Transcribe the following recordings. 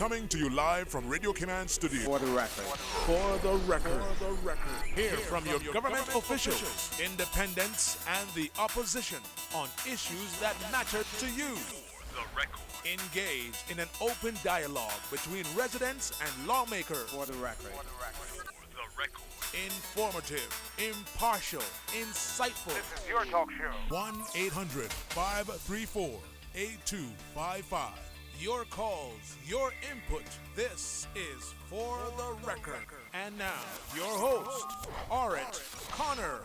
Coming to you live from Radio Cayman Studio. For the record. For the record. Hear from your government officials, independents, and the opposition on issues that matter to you. The record. Engage in an open dialogue between residents and lawmakers. For the record. The record. Informative, impartial, insightful. This is your talk show. 1-800-534-8255. Your calls, your input. This is For the Record. And now, your host, Audit Connor.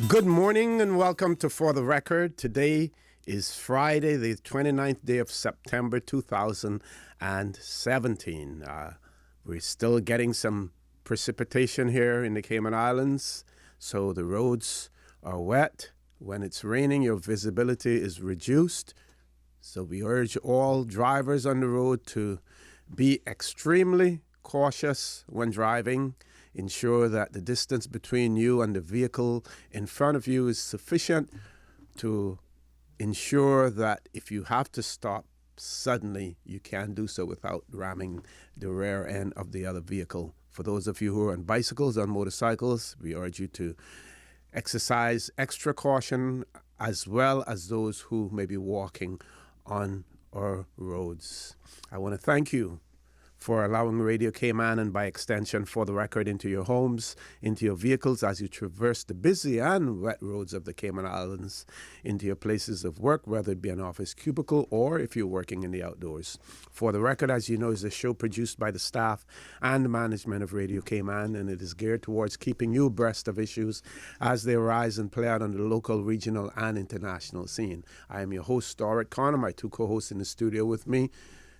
Good morning and welcome to For the Record. Today is Friday, the 29th day of September 2017. We're still getting some precipitation here in the Cayman Islands, so the roads are wet. When it's raining, your visibility is reduced. So we urge all drivers on the road to be extremely cautious when driving. Ensure that the distance between you and the vehicle in front of you is sufficient to ensure that if you have to stop suddenly, you can do so without ramming the rear end of the other vehicle. For those of you who are on bicycles, on motorcycles, we urge you to exercise extra caution, as well as those who may be walking on our roads. I want to thank you for allowing Radio Cayman, and by extension For the Record, into your homes, into your vehicles as you traverse the busy and wet roads of the Cayman Islands, into your places of work, whether it be an office cubicle or if you're working in the outdoors. For the Record, as you know, is a show produced by the staff and the management of Radio Cayman, and it is geared towards keeping you abreast of issues as they arise and play out on the local, regional, and international scene. I am your host, Audit Connor. My two co-hosts in the studio with me,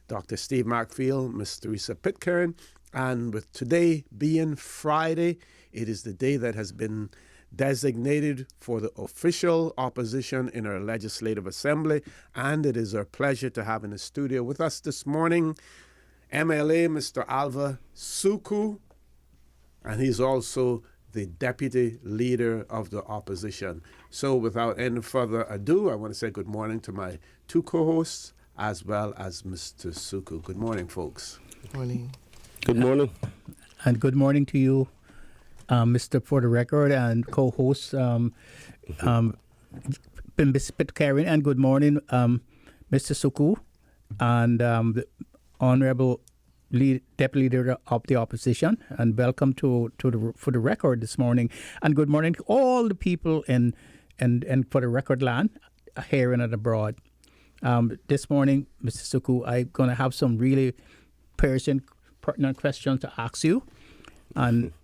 Dr. Steve Macfield, Ms. Teresa Pitcairn, and with today being Friday, it is the day that has been designated for the official opposition in our Legislative Assembly, and it is our pleasure to have in the studio with us this morning MLA Mr. Alva Suku, and he's also the Deputy Leader of the Opposition. So without any further ado, I want to say good morning to my two co-hosts, as well as Mr. Suku. Good morning, folks. Good morning. Good morning. And good morning to you, Mr. For the Record and co-host, Ms. Pitcairn, and good morning, Mr. Suku, and the Honorable Deputy Leader of the Opposition, and welcome to For the Record this morning, and good morning to all the people in For the Record land, here and abroad. This morning, Mr. Suku, I'm going to have some really pertinent questions to ask you. And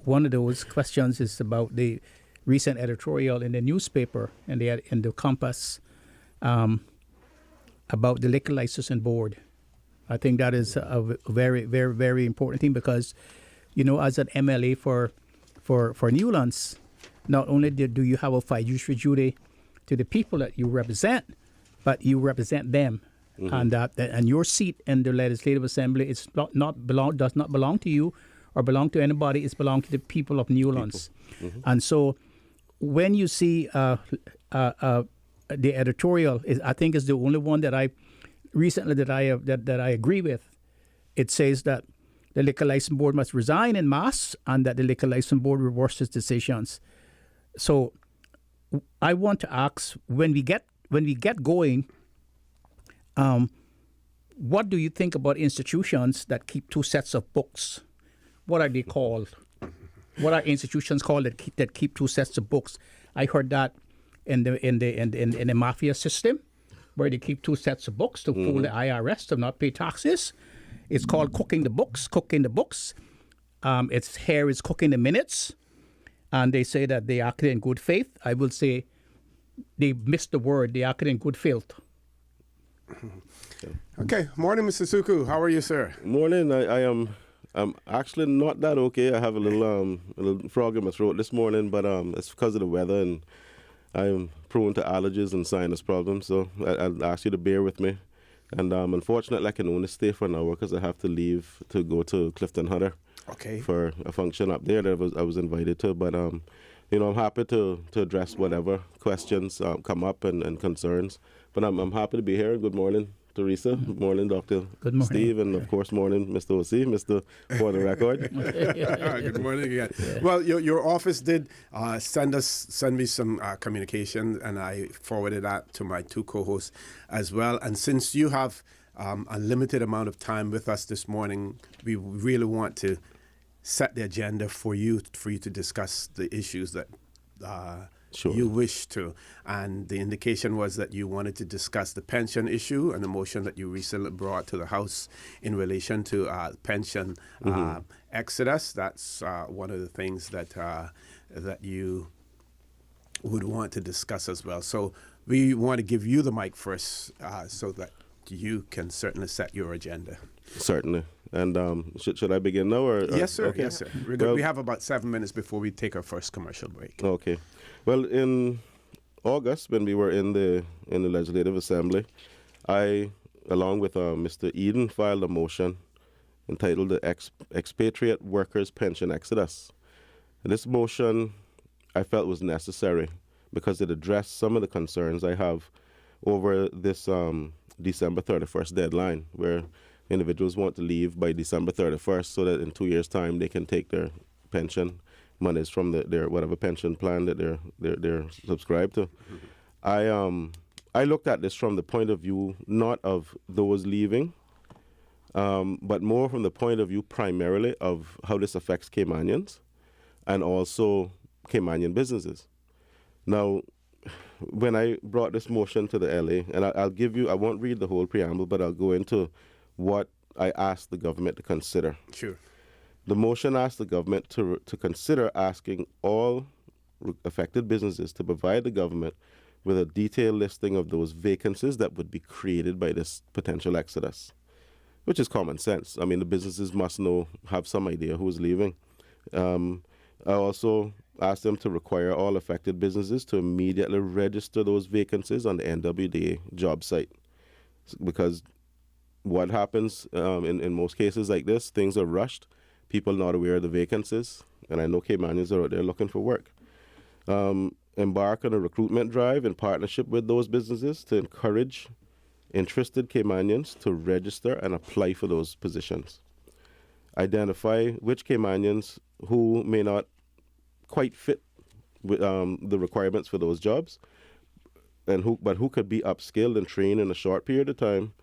one of those questions is about the recent editorial in the newspaper and in the Compass about the Liquor Licensing Board. I think that is a very, very, very important thing because, you know, as an MLA for Newlands, not only do you have a fiduciary duty to the people that you represent, but you represent them, and your seat in the Legislative Assembly does not belong to you or belong to anybody. It's belong to the people of Newlands, and so when you see the editorial, I think is the only one that I recently that I agree with. It says that the Liquor License Board must resign en masse, and that the Liquor License Board reverses decisions. So I want to ask, when we get going, what do you think about institutions that keep two sets of books? What are they called? What are institutions called that keep two sets of books? I heard that in the mafia system, where they keep two sets of books to fool the IRS to not pay taxes. It's called cooking the books. It's here is cooking the minutes, and they say that they acted in good faith. I will say they missed the word. They acted in good faith. Okay. Morning, Mr. Suku. How are you, sir? Morning. I'm actually not that okay. I have a little frog in my throat this morning, but it's because of the weather, and I'm prone to allergies and sinus problems. So I'll ask you to bear with me. And unfortunately, I can only stay for an hour because I have to leave to go to Clifton Hunter. Okay. For a function up there that I was invited to, but I'm happy to address whatever questions come up and concerns. But I'm happy to be here. Good morning Teresa. Morning, Dr. Good morning. Steve, and of course, morning, Mr. O.C., Mr. For the record. Good morning again. Well, your office did send me some communication, and I forwarded that to my two co-hosts as well. And since you have a limited amount of time with us this morning, we really want to set the agenda for you to discuss the issues that Sure. you wish to. And the indication was that you wanted to discuss the pension issue and the motion that you recently brought to the House in relation to pension exodus. That's one of the things that that you would want to discuss as well. So we want to give you the mic first so that you can certainly set your agenda. Certainly. And should I begin now? Or Yes, sir. Okay. Yes, sir. We have about 7 minutes before we take our first commercial break. Okay. Well, in August, when we were in the Legislative Assembly, I, along with Mr. Eden, filed a motion entitled the Expatriate Workers Pension Exodus. And this motion I felt was necessary because it addressed some of the concerns I have over this December 31st deadline, where individuals want to leave by December 31st so that in 2 years' time they can take their pension monies from their whatever pension plan that they're subscribed to. I looked at this from the point of view not of those leaving, but more from the point of view primarily of how this affects Caymanians and also Caymanian businesses. Now, when I brought this motion to the LA, and I won't read the whole preamble, but I'll go into what I asked the government to consider. Sure. The motion asked the government to consider asking all affected businesses to provide the government with a detailed listing of those vacancies that would be created by this potential exodus, which is common sense. I mean, the businesses must have some idea who's leaving. I also asked them to require all affected businesses to immediately register those vacancies on the NWDA job site, because what happens in most cases like this, things are rushed. People not aware of the vacancies, and I know Caymanians are out there looking for work. Embark on a recruitment drive in partnership with those businesses to encourage interested Caymanians to register and apply for those positions. Identify which Caymanians who may not quite fit with the requirements for those jobs, and who could be upskilled and trained in a short period of time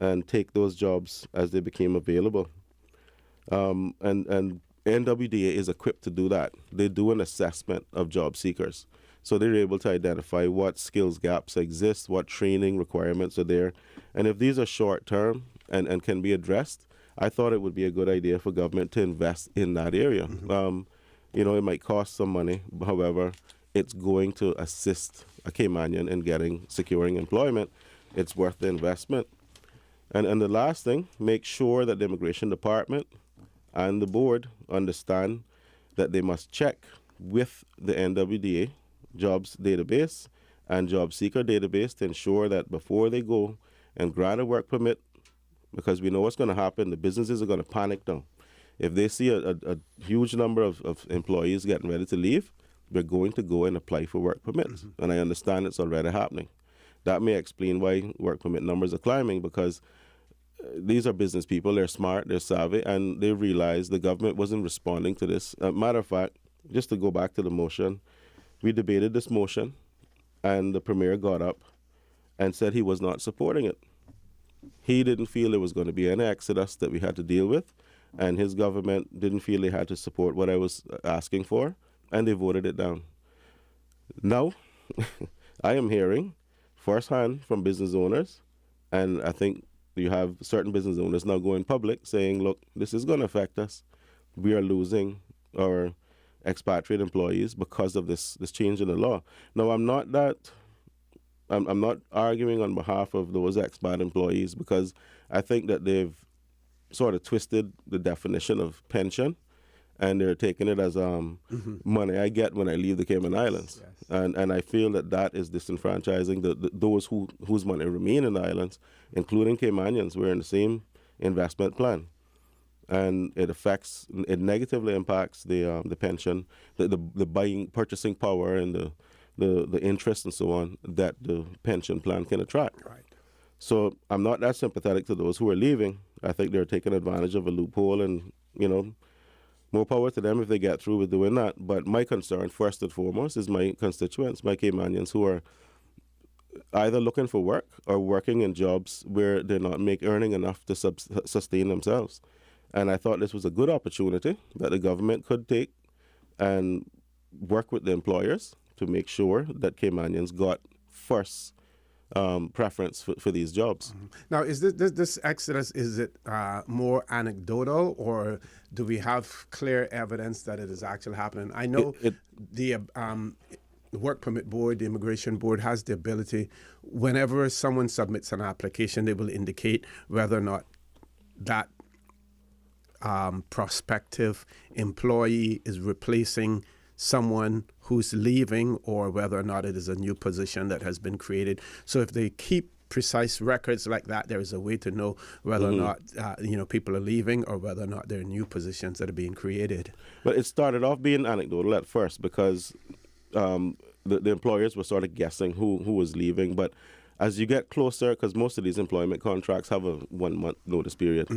and take those jobs as they became available. And NWDA is equipped to do that. They do an assessment of job seekers. So they're able to identify what skills gaps exist, what training requirements are there. And if these are short term and can be addressed, I thought it would be a good idea for government to invest in that area. It might cost some money. However, it's going to assist a Caymanian in securing employment. It's worth the investment. And the last thing, make sure that the Immigration Department and the board understand that they must check with the NWDA jobs database and job seeker database to ensure that before they go and grant a work permit, because we know what's going to happen, the businesses are going to panic now. If they see a huge number of employees getting ready to leave, they're going to go and apply for work permits. And I understand it's already happening. That may explain why work permit numbers are climbing, because these are business people. They're smart, they're savvy, and they realize the government wasn't responding to this. Matter of fact, just to go back to the motion, we debated this motion, and the Premier got up and said he was not supporting it. He didn't feel there was going to be any exodus that we had to deal with, and his government didn't feel they had to support what I was asking for, and they voted it down. Now, I am hearing firsthand from business owners, and I think you have certain business owners now going public saying, look, this is going to affect us. We are losing our expatriate employees because of this change in the law. Now, I'm not arguing on behalf of those expat employees, because I think that they've sort of twisted the definition of pension, and they're taking it as money I get when I leave the Cayman Islands. Yes. And I feel that is disenfranchising those whose money remain in the islands, including Caymanians. We're in the same investment plan. And it negatively impacts the pension, the purchasing power, and the interest and so on that the pension plan can attract. Right. So I'm not that sympathetic to those who are leaving. I think they're taking advantage of a loophole, and, more power to them if they get through with doing that. But my concern, first and foremost, is my constituents, my Caymanians, who are either looking for work or working in jobs where they're not earning enough to sustain themselves. And I thought this was a good opportunity that the government could take and work with the employers to make sure that Caymanians got first preference for these jobs. Now, is this exodus, is it more anecdotal, or do we have clear evidence that it is actually happening? I know the Work Permit Board, the Immigration Board, has the ability, whenever someone submits an application, they will indicate whether or not that prospective employee is replacing someone who's leaving, or whether or not it is a new position that has been created. So if they keep precise records like that, there is a way to know whether or not people are leaving, or whether or not there are new positions that are being created. But it started off being anecdotal at first because the employers were sort of guessing who was leaving. But as you get closer, because most of these employment contracts have a 1 month notice period.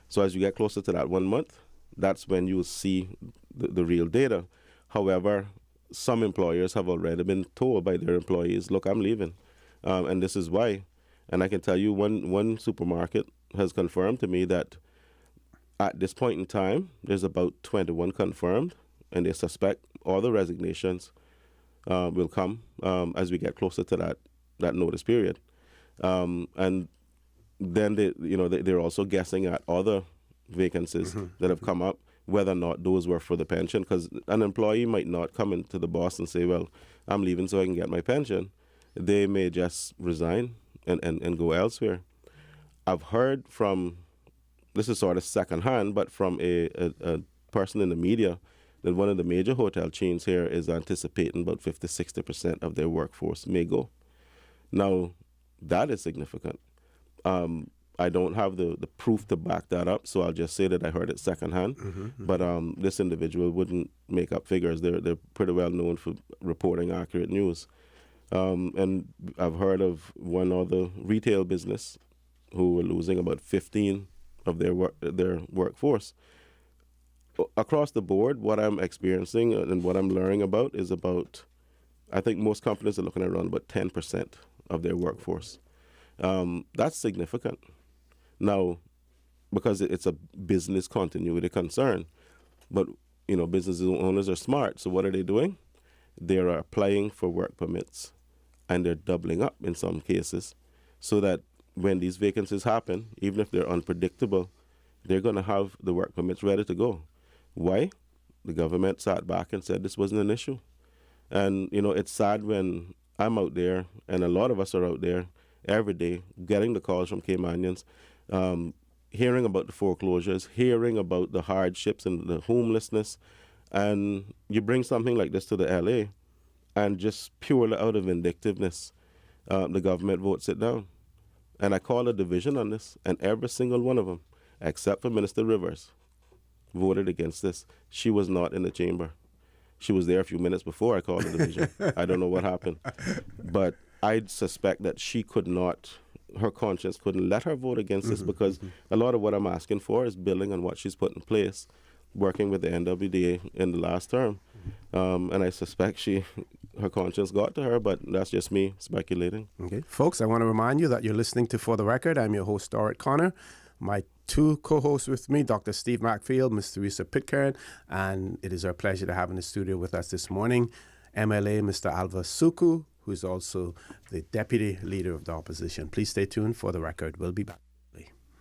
So as you get closer to that 1 month, that's when you'll see the real data. However, some employers have already been told by their employees, look, I'm leaving, and this is why. And I can tell you one supermarket has confirmed to me that at this point in time, there's about 21 confirmed, and they suspect all the resignations will come as we get closer to that notice period. And then they're also guessing at other vacancies that have come up, whether or not those were for the pension, because an employee might not come into the boss and say, well, I'm leaving so I can get my pension. They may just resign and go elsewhere. I've heard from, this is sort of secondhand, but from a person in the media, that one of the major hotel chains here is anticipating about 50-60% of their workforce may go. Now, that is significant. I don't have the proof to back that up, so I'll just say that I heard it secondhand. But this individual wouldn't make up figures. They're pretty well known for reporting accurate news. And I've heard of one other retail business who were losing about 15 of their workforce. Across the board, what I'm experiencing and what I'm learning about is about, I think most companies are looking at around about 10% of their workforce. That's significant. Now, because it's a business continuity concern, but business owners are smart. So what are they doing? They are applying for work permits, and they're doubling up in some cases, so that when these vacancies happen, even if they're unpredictable, they're going to have the work permits ready to go. Why? The government sat back and said this wasn't an issue. And, it's sad when I'm out there, and a lot of us are out there every day getting the calls from Caymanians, hearing about the foreclosures, hearing about the hardships and the homelessness. And you bring something like this to the LA, and just purely out of vindictiveness, the government votes it down. And I call a division on this, and every single one of them, except for Minister Rivers, voted against this. She was not in the chamber. She was there a few minutes before I called the division. I don't know what happened. But I suspect that she could not, her conscience couldn't let her vote against this, because a lot of what I'm asking for is building on what she's put in place, working with the NWDA in the last term. And I suspect her conscience got to her, but that's just me speculating. Okay. Folks, I want to remind you that you're listening to For the Record. I'm your host, Audit Connor. My two co-hosts with me, Dr. Steve McField, Ms. Teresa Pitcairn, and it is our pleasure to have in the studio with us this morning MLA Mr. Alva Suku, who is also the Deputy Leader of the Opposition. Please stay tuned. For the Record, we'll be back.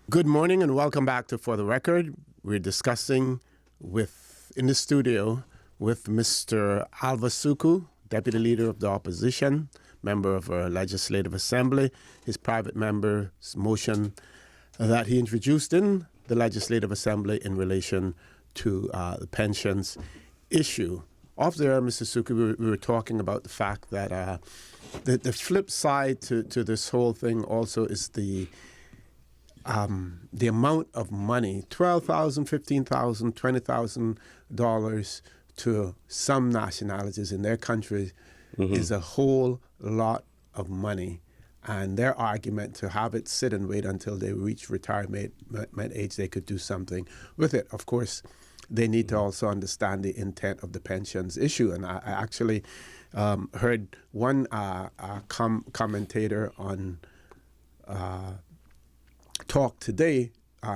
Good morning and welcome back to For the Record. We're discussing in the studio with Mr. Alva Suku, Deputy Leader of the Opposition, member of our Legislative Assembly, his private member's motion that he introduced in the Legislative Assembly in relation to the pensions issue. Off there, Mr. Suku, we were talking about the fact that the flip side to this whole thing also is the amount of money, $12,000, $15,000, $20,000 to some nationalities in their country is a whole lot of money. And their argument to have it sit and wait until they reach retirement age, they could do something with it. Of course, they need to also understand the intent of the pensions issue. And I actually heard one commentator on Talk Today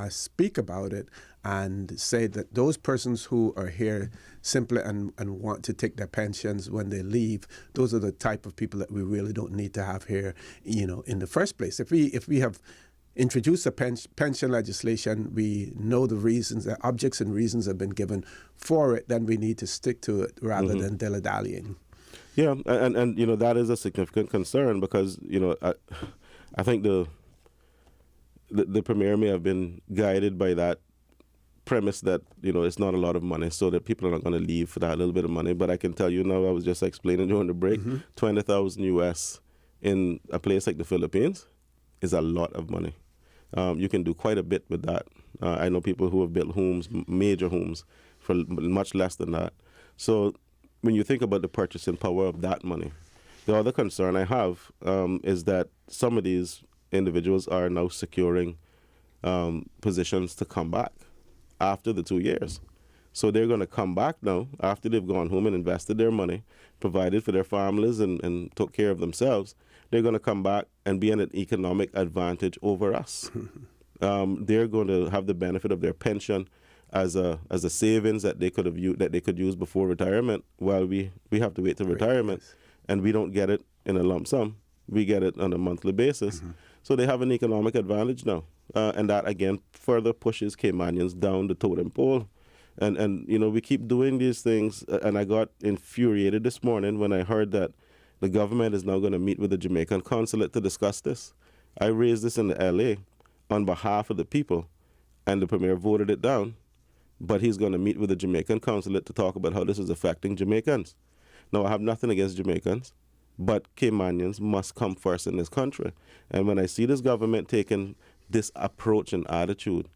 speak about it and say that those persons who are here simply and want to take their pensions when they leave, those are the type of people that we really don't need to have here, in the first place. If we have introduced a pension legislation, we know the reasons, the objects and reasons have been given for it, then we need to stick to it rather than dilly-dallying. Yeah, and that is a significant concern because, I think the Premier may have been guided by that premise that, it's not a lot of money, so that people are not going to leave for that little bit of money. But I can tell you now, I was just explaining during the break, 20,000 US in a place like the Philippines is a lot of money. You can do quite a bit with that. I know people who have built homes, major homes, for much less than that. So when you think about the purchasing power of that money, the other concern I have is that some of these individuals are now securing positions to come back after the 2 years. So they're going to come back now after they've gone home and invested their money, provided for their families and took care of themselves. They're going to come back and be at an economic advantage over us. They're going to have the benefit of their pension as a savings that they could have that they could use before retirement, while we have to wait till retirement, and we don't get it in a lump sum. We get it on a monthly basis. So they have an economic advantage now. And that, again, further pushes Caymanians down the totem pole. And we keep doing these things. And I got infuriated this morning when I heard that the government is now going to meet with the Jamaican consulate to discuss this. I raised this in the LA on behalf of the people, and the Premier voted it down. But he's going to meet with the Jamaican consulate to talk about how this is affecting Jamaicans. Now, I have nothing against Jamaicans, but Caymanians must come first in this country. And when I see this government taking this approach and attitude,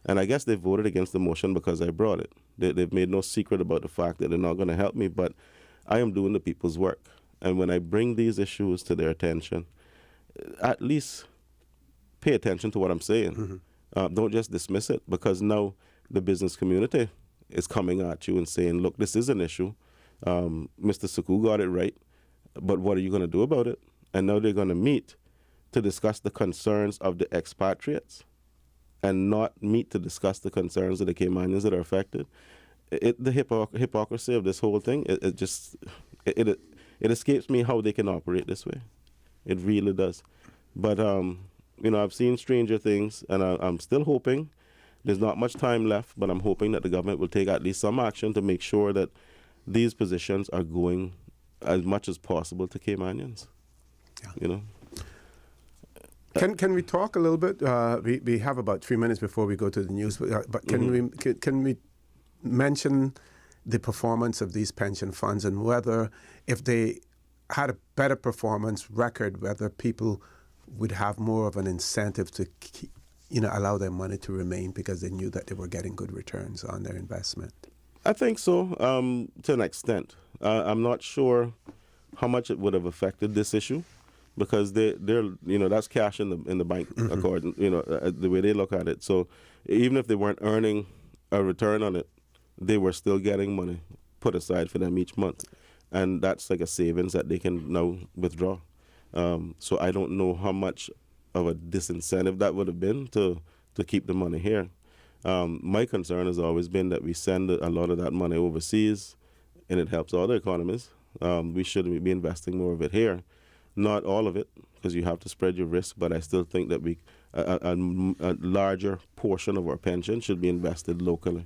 and I guess they voted against the motion because I brought it. They've made no secret about the fact that they're not going to help me, but I am doing the people's work. And when I bring these issues to their attention, at least pay attention to what I'm saying. Don't just dismiss it, because now the business community is coming at you and saying, look, this is an issue. Mr. Suku got it right, but what are you going to do about it? And now they're going to meet to discuss the concerns of the expatriates and not meet to discuss the concerns of the Caymanians that are affected. The hypocrisy of this whole thing, it escapes me how they can operate this way. It really does. But, I've seen stranger things, and I'm still hoping. There's not much time left, but I'm hoping that the government will take at least some action to make sure that these positions are going as much as possible to Caymanians. Yeah. Can we talk a little bit? We have about 3 minutes before we go to the news, but can we mention the performance of these pension funds and whether, if they had a better performance record, whether people would have more of an incentive to allow their money to remain because they knew that they were getting good returns on their investment? I think so, to an extent. I'm not sure how much it would have affected this issue, because they're that's cash in the bank, according the way they look at it. So even if they weren't earning a return on it, they were still getting money put aside for them each month, and that's like a savings that they can now withdraw. So I don't know how much of a disincentive that would have been to keep the money here. My concern has always been that we send a lot of that money overseas, and it helps other economies. We should be investing more of it here. Not all of it, because you have to spread your risk, but I still think that a larger portion of our pension should be invested locally.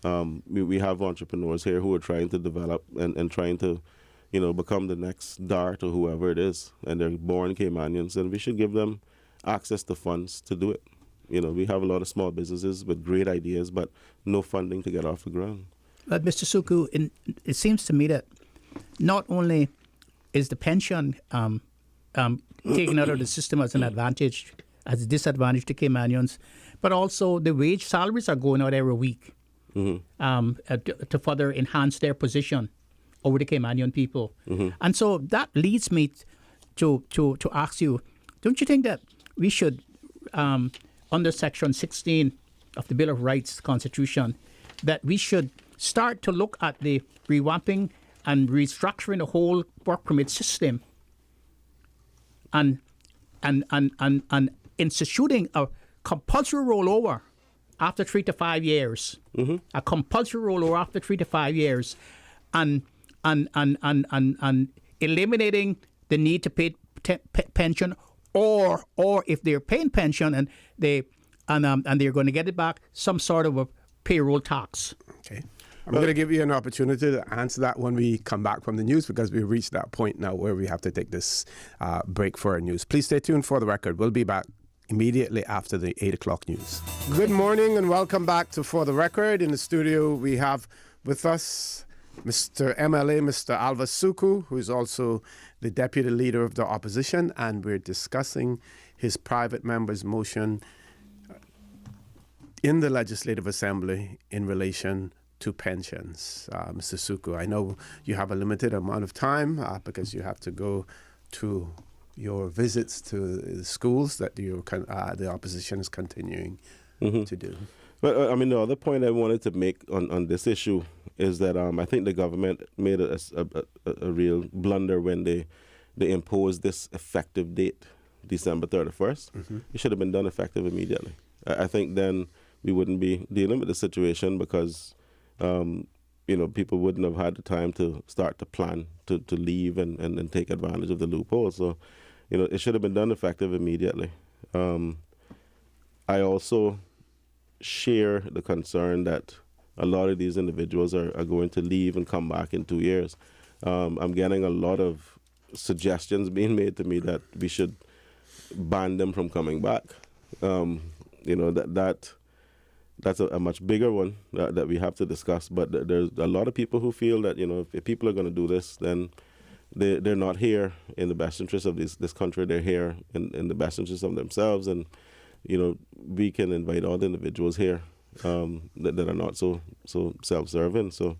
We have entrepreneurs here who are trying to develop and trying to, become the next Dart or whoever it is, and they're born Caymanians, and we should give them access to funds to do it. We have a lot of small businesses with great ideas, but no funding to get off the ground. But Mr. Suku, it seems to me that not only is the pension taken out of the system as an advantage, as a disadvantage to Caymanians, but also the wage salaries are going out every week to further enhance their position over the Caymanian people. And so that leads me to ask you, don't you think that we should, under Section 16 of the Bill of Rights Constitution, that we should start to look at the revamping and restructuring the whole work permit system and instituting a compulsory rollover after 3 to 5 years, a compulsory rollover after 3 to 5 years, and eliminating the need to pay pension, or if they're paying pension and they're going to get it back, some sort of a payroll tax. Okay. I'm going to give you an opportunity to answer that when we come back from the news, because we've reached that point now where we have to take this break for our news. Please stay tuned for the record. We'll be back immediately after the 8 o'clock news. Good morning and welcome back to For the Record. In the studio, we have with us Mr. MLA, Mr. Alva Suku, who is also the deputy leader of the opposition, and we're discussing his private member's motion in the Legislative Assembly in relation to pensions. Mr. Suku, I know you have a limited amount of time because you have to go to your visits to the schools that the opposition is continuing to do. But I mean, the other point I wanted to make on this issue is that I think the government made a real blunder when they imposed this effective date, December 31st. It should have been done effective immediately. I think then we wouldn't be dealing with the situation because people wouldn't have had the time to start to plan to leave and take advantage of the loophole. So, it should have been done effective immediately. I also share the concern that a lot of these individuals are going to leave and come back in 2 years. I'm getting a lot of suggestions being made to me that we should ban them from coming back. That's a much bigger one that we have to discuss. But there's a lot of people who feel that, if people are going to do this, then they're not here in the best interest of this country. They're here in the best interest of themselves. And, we can invite all the individuals here that are not so self-serving. So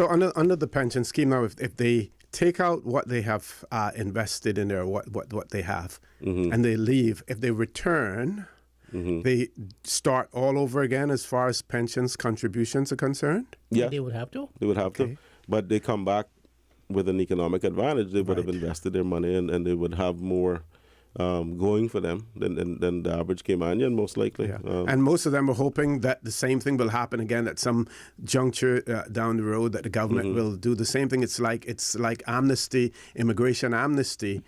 under the pension scheme now, if they take out what they have invested in there, what they have, and they leave, if they return, they start all over again as far as pensions contributions are concerned? Yeah. They would have to? They would have to. But they come back with an economic advantage. They would have invested their money and they would have more going for them than the average Caymanian, most likely. Yeah. And most of them are hoping that the same thing will happen again at some juncture down the road, that the government will do the same thing. It's like amnesty, immigration amnesty.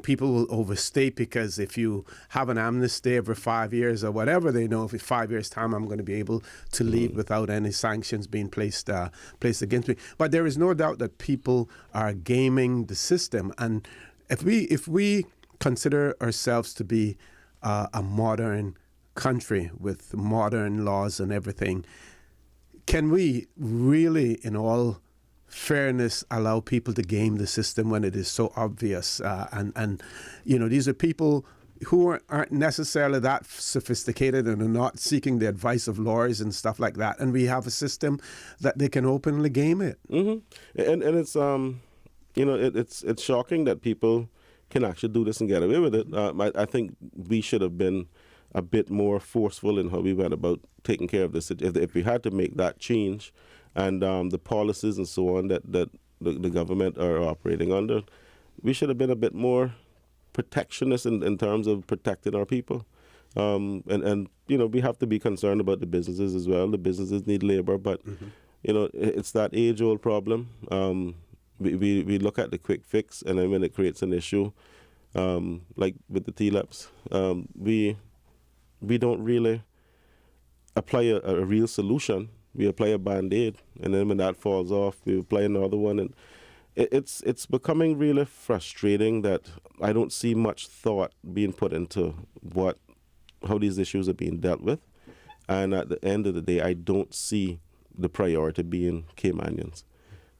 People will overstay, because if you have an amnesty every 5 years or whatever, they know if in 5 years' time I'm going to be able to leave without any sanctions being placed against me. But there is no doubt that people are gaming the system. And if we consider ourselves to be a modern country with modern laws and everything, can we really, in all fairness, allow people to game the system when it is so obvious? And these are people who aren't necessarily that sophisticated and are not seeking the advice of lawyers and stuff like that. And we have a system that they can openly game it. And it's it's shocking that people can actually do this and get away with it. I think we should have been a bit more forceful in how we went about taking care of this. If we had to make that change, and the policies and so on that the government are operating under, we should have been a bit more protectionist in terms of protecting our people. And we have to be concerned about the businesses as well. The businesses need labor, but it's that age-old problem. We look at the quick fix, and then when it creates an issue, like with the TLEPs, we don't really apply a real solution. We apply a Band-Aid, and then when that falls off, we apply another one. And it's becoming really frustrating that I don't see much thought being put into how these issues are being dealt with. And at the end of the day, I don't see the priority being Caymanians.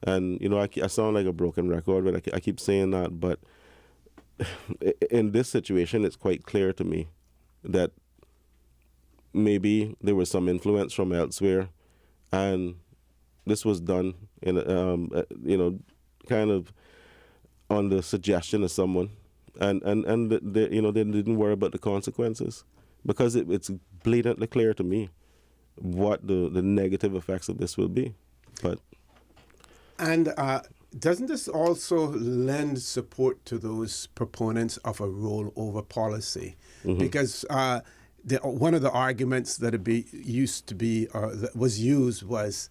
And, I sound like a broken record, but I keep saying that. But in this situation, it's quite clear to me that maybe there was some influence from elsewhere, and this was done in, kind of on the suggestion of someone. and they didn't worry about the consequences, because it's blatantly clear to me what the negative effects of this will be. But And doesn't this also lend support to those proponents of a rollover policy? Because one of the arguments that was used was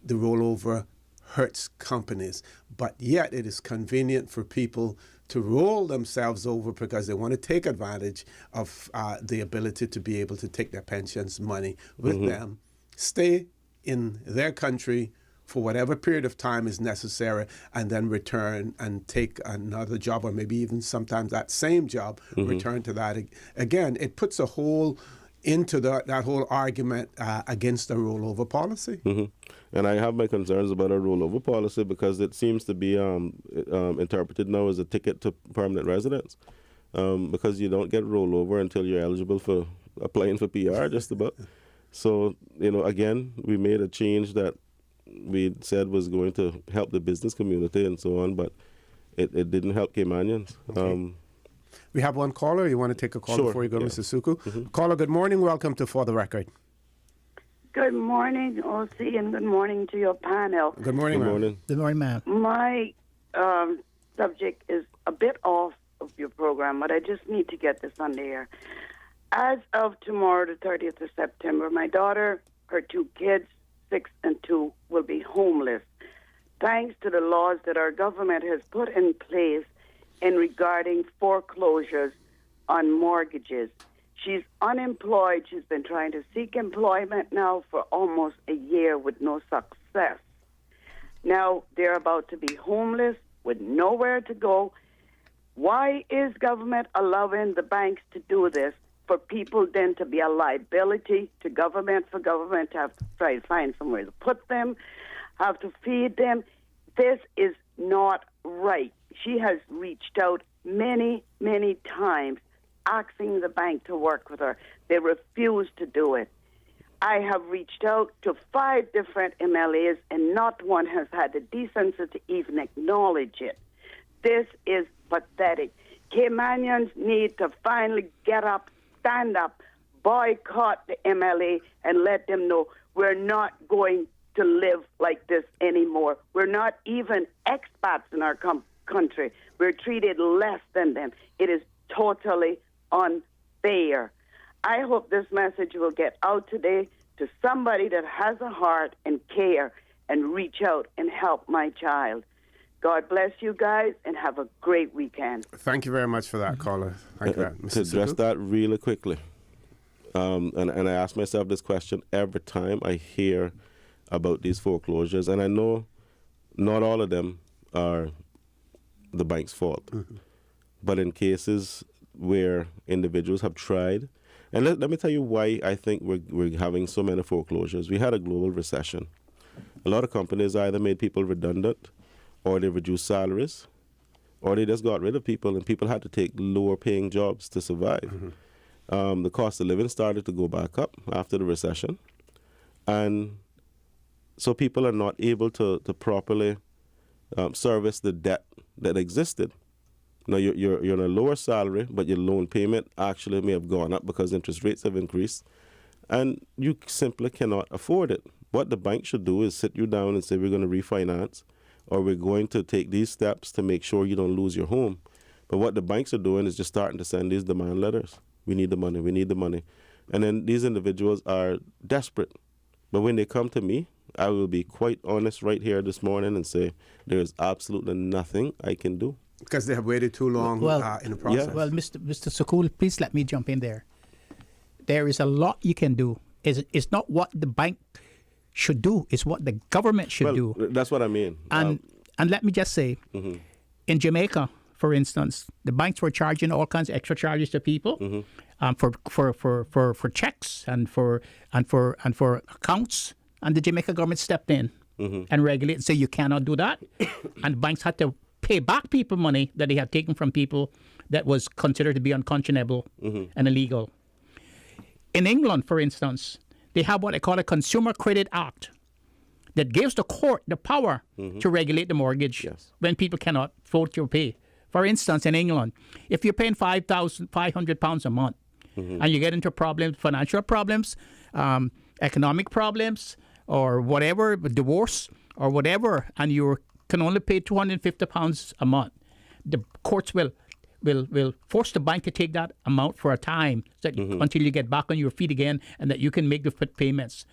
the rollover hurts companies, but yet it is convenient for people to roll themselves over because they want to take advantage of the ability to be able to take their pensions money with them, stay in their country for whatever period of time is necessary, and then return and take another job, or maybe even sometimes that same job, return to that. Again, it puts a hole into that whole argument against a rollover policy. And I have my concerns about a rollover policy, because it seems to be interpreted now as a ticket to permanent residence, because you don't get rollover until you're eligible for applying for PR, just about. So, again, we made a change that we said was going to help the business community and so on, but it didn't help Caymanians. Okay. We have one caller. You want to take a call before you go, Mr. Suku? Caller, good morning. Welcome to For the Record. Good morning, OC, and good morning to your panel. Good morning, Good ma'am. morning. Good morning, ma'am. My subject is a bit off of your program, but I just need to get this on the air. As of tomorrow, the 30th of September, my daughter, her 2 kids, 6 and 2, will be homeless, thanks to the laws that our government has put in place in regarding foreclosures on mortgages. She's unemployed. She's been trying to seek employment now for almost a year with no success. Now they're about to be homeless with nowhere to go. Why is government allowing the banks to do this, for people then to be a liability to government, for government to have to try to find somewhere to put them, have to feed them? This is not right. She has reached out many, many times asking the bank to work with her. They refuse to do it. I have reached out to 5 different MLAs, and not one has had the decency to even acknowledge it. This is pathetic. Caymanians need to finally get up, stand up, boycott the MLA, and let them know we're not going to live like this anymore. We're not even expats in our country. We're treated less than them. It is totally unfair. I hope this message will get out today to somebody that has a heart and care and reach out and help my child. God bless you guys and have a great weekend. Thank you very much for that, caller. Thank you. To Mr. address Suku? that really quickly, and I ask myself this question every time I hear about these foreclosures, and I know not all of them are the bank's fault, but in cases where individuals have tried, and let me tell you why I think we're having so many foreclosures. We had a global recession. A lot of companies either made people redundant, or they reduced salaries, or they just got rid of people, and people had to take lower paying jobs to survive. The cost of living started to go back up after the recession, and so people are not able to properly service the debt that existed. Now you're on a lower salary, but your loan payment actually may have gone up because interest rates have increased, and you simply cannot afford it. What the bank should do is sit you down and say, we're going to refinance, or we're going to take these steps to make sure you don't lose your home. But what the banks are doing is just starting to send these demand letters. We need the money, we need the money. And then these individuals are desperate. But when they come to me, I will be quite honest right here this morning and say, there is absolutely nothing I can do. Because they have waited too long in the process. Well, Mr. Sukul, please let me jump in there. There is a lot you can do. It's not what the bank should do. It's what the government should do. That's what I mean. And let me just say, in Jamaica, for instance, the banks were charging all kinds of extra charges to people for checks and for accounts, and the Jamaica government stepped in and regulated and said you cannot do that, and banks had to pay back people money that they had taken from people that was considered to be unconscionable and illegal. In England, for instance, they have what they call a Consumer Credit Act that gives the court the power to regulate the mortgage when people cannot afford to pay For instance, in England, if you're paying £500 a month and you get into problems, financial problems, economic problems, or whatever, divorce or whatever, and you can only pay £250 a month, the courts will force the bank to take that amount for a time until you get back on your feet again and that you can make the payments.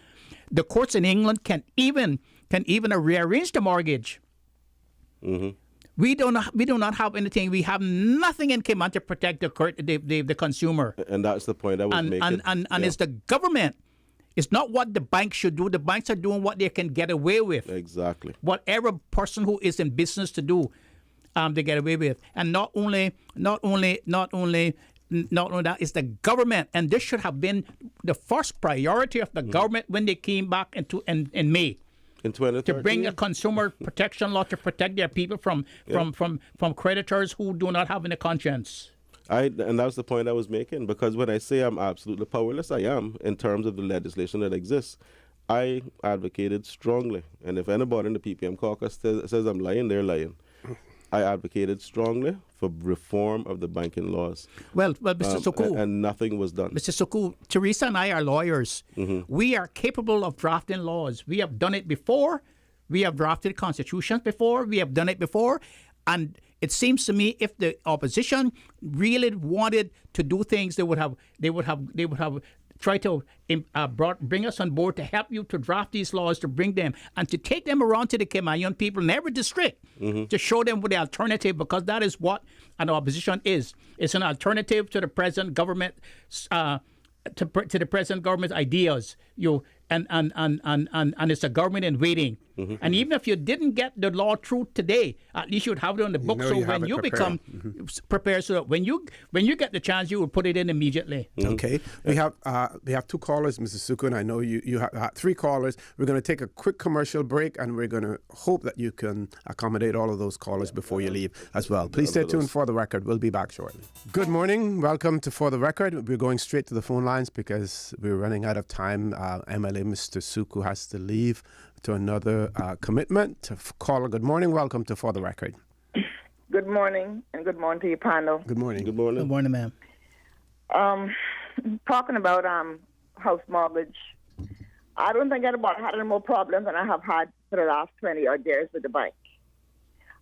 The courts in England can even rearrange the mortgage. We do not have anything. We have nothing in Cayman to protect the consumer. And that's the point I was making. And it's the government. It's not what the banks should do. The banks are doing what they can get away with. Exactly. Whatever person who is in business to do, they get away with. And not only that, it's the government. And this should have been the first priority of the government when they came back in May. In 2013? To bring a consumer protection law to protect their people from creditors who do not have any conscience. And that's the point I was making, because when I say I'm absolutely powerless, I am in terms of the legislation that exists. I advocated strongly, and if anybody in the PPM caucus says I'm lying, they're lying. I advocated strongly for reform of the banking laws. Well, Mr. Suku. And nothing was done. Mr. Suku, Teresa and I are lawyers. We are capable of drafting laws. We have done it before. We have drafted constitutions before. We have done it before. And it seems to me if the opposition really wanted to do things, they would have tried to bring us on board to help you to draft these laws, to bring them and to take them around to the Cayman people in every district to show them what the alternative, because that is what an opposition is. It's an alternative to the present government, to the present government's ideas. And it's a government in waiting. And even if you didn't get the law through today, at least you'd have it on the book. So when you become prepared, so that when you get the chance, you will put it in immediately. Okay, we have two callers, Mrs. Suku, and I know you have three callers. We're going to take a quick commercial break, and we're going to hope that you can accommodate all of those callers before you leave as well. Please stay tuned for the record. We'll be back shortly. Good morning. Welcome to For the Record. We're going straight to the phone lines because we're running out of time. MLA Mr. Suku has to leave to another commitment. Caller, good morning. Welcome to For the Record. Good morning, and good morning to your panel. Good morning. Good morning. Good morning, ma'am. Talking about house mortgage, I don't think anybody had any more problems than I have had for the last 20-odd years with the bank.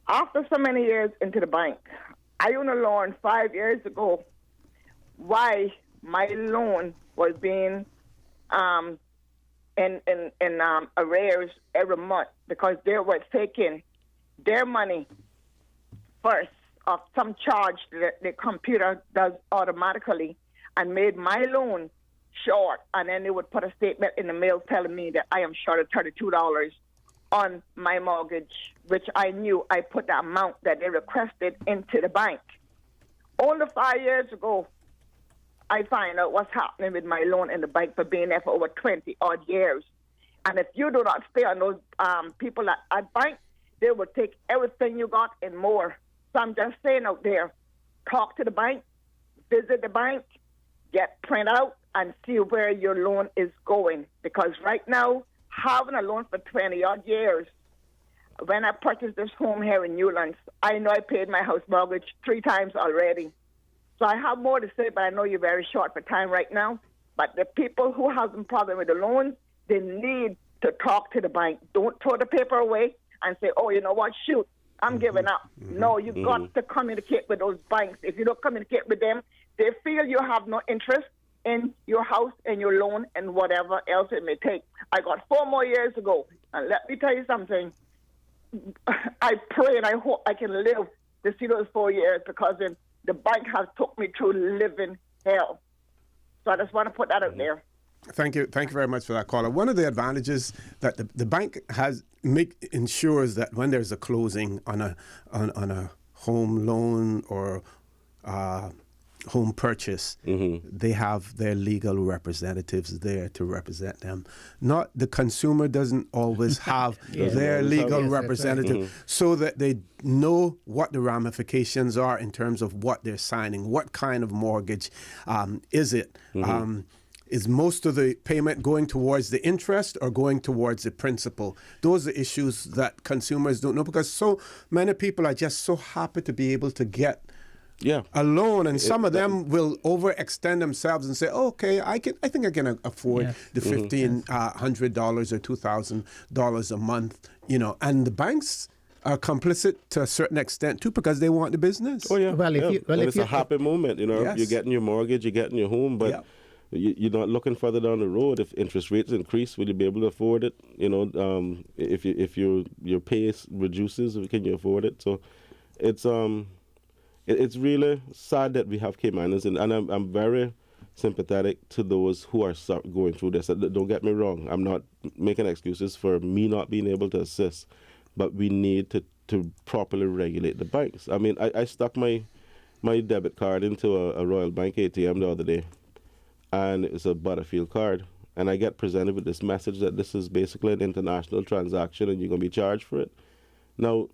After so many years into the bank, I only learned 5 years ago why my loan was being in arrears every month, because they were taking their money first of some charge that the computer does automatically and made my loan short, and then they would put a statement in the mail telling me that I am short of $32 on my mortgage, which I knew I put the amount that they requested into the bank. Only 5 years ago, I find out what's happening with my loan in the bank for being there for over 20-odd years. And if you do not stay on those people at bank, they will take everything you got and more. So I'm just saying out there, talk to the bank, visit the bank, get print out, and see where your loan is going. Because right now, having a loan for 20-odd years, when I purchased this home here in Newlands, I know I paid my house mortgage 3 times already. So I have more to say, but I know you're very short for time right now. But the people who have some problem with the loans, they need to talk to the bank. Don't throw the paper away and say, oh, you know what, shoot, I'm giving up. No, you got to communicate with those banks. If you don't communicate with them, they feel you have no interest in your house and your loan and whatever else it may take. I got 4 more years to go. And let me tell you something. I pray and I hope I can live to see those 4 years, because the bank has took me through living hell. So I just want to put that out there. Thank you very much for that, caller. One of the advantages that the bank ensures that when there's a closing on a home loan or home purchase, they have their legal representatives there to represent them. Not the consumer doesn't always have their legal representative, so that they know what the ramifications are in terms of what they're signing, what kind of mortgage is it. Is most of the payment going towards the interest or going towards the principal? Those are issues that consumers don't know, because so many people are just so happy to be able to get a loan, and some of them will overextend themselves and say, "Okay, I think I can afford the $1,500 or $2,000 a month," and the banks are complicit to a certain extent too, because they want the business. Oh yeah. Well, if it's a happy moment, Yes. You're getting your mortgage, you're getting your home, but you're not looking further down the road. If interest rates increase, will you be able to afford it? If your pay reduces, can you afford it? So it's really sad that we have Caymanians, and I'm very sympathetic to those who are going through this. Don't get me wrong. I'm not making excuses for me not being able to assist, but we need to properly regulate the banks. I mean, I stuck my debit card into a Royal Bank ATM the other day, and it's a Butterfield card, and I get presented with this message that this is basically an international transaction and you're going to be charged for it. Now,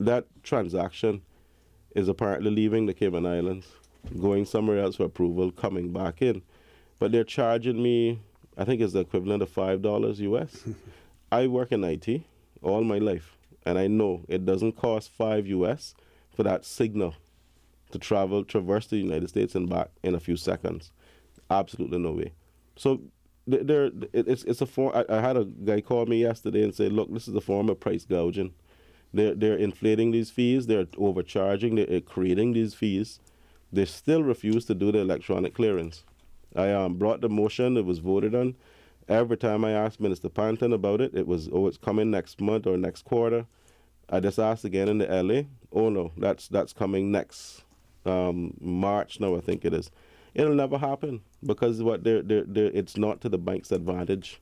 that transaction is apparently leaving the Cayman Islands, going somewhere else for approval, coming back in. But they're charging me, I think it's the equivalent of $5 US. I work in IT all my life, and I know it doesn't cost $5 US for that signal to traverse the United States and back in a few seconds. Absolutely no way. So it's a form. I had a guy call me yesterday and say, look, this is a form of price gouging. They're inflating these fees. They're overcharging. They're creating these fees. They still refuse to do the electronic clearance. I brought the motion. It was voted on. Every time I asked Minister Panton about it, it was, it's coming next month or next quarter. I just asked again in the LA. Oh no, that's coming next March now, I think it is. It'll never happen because it's not to the bank's advantage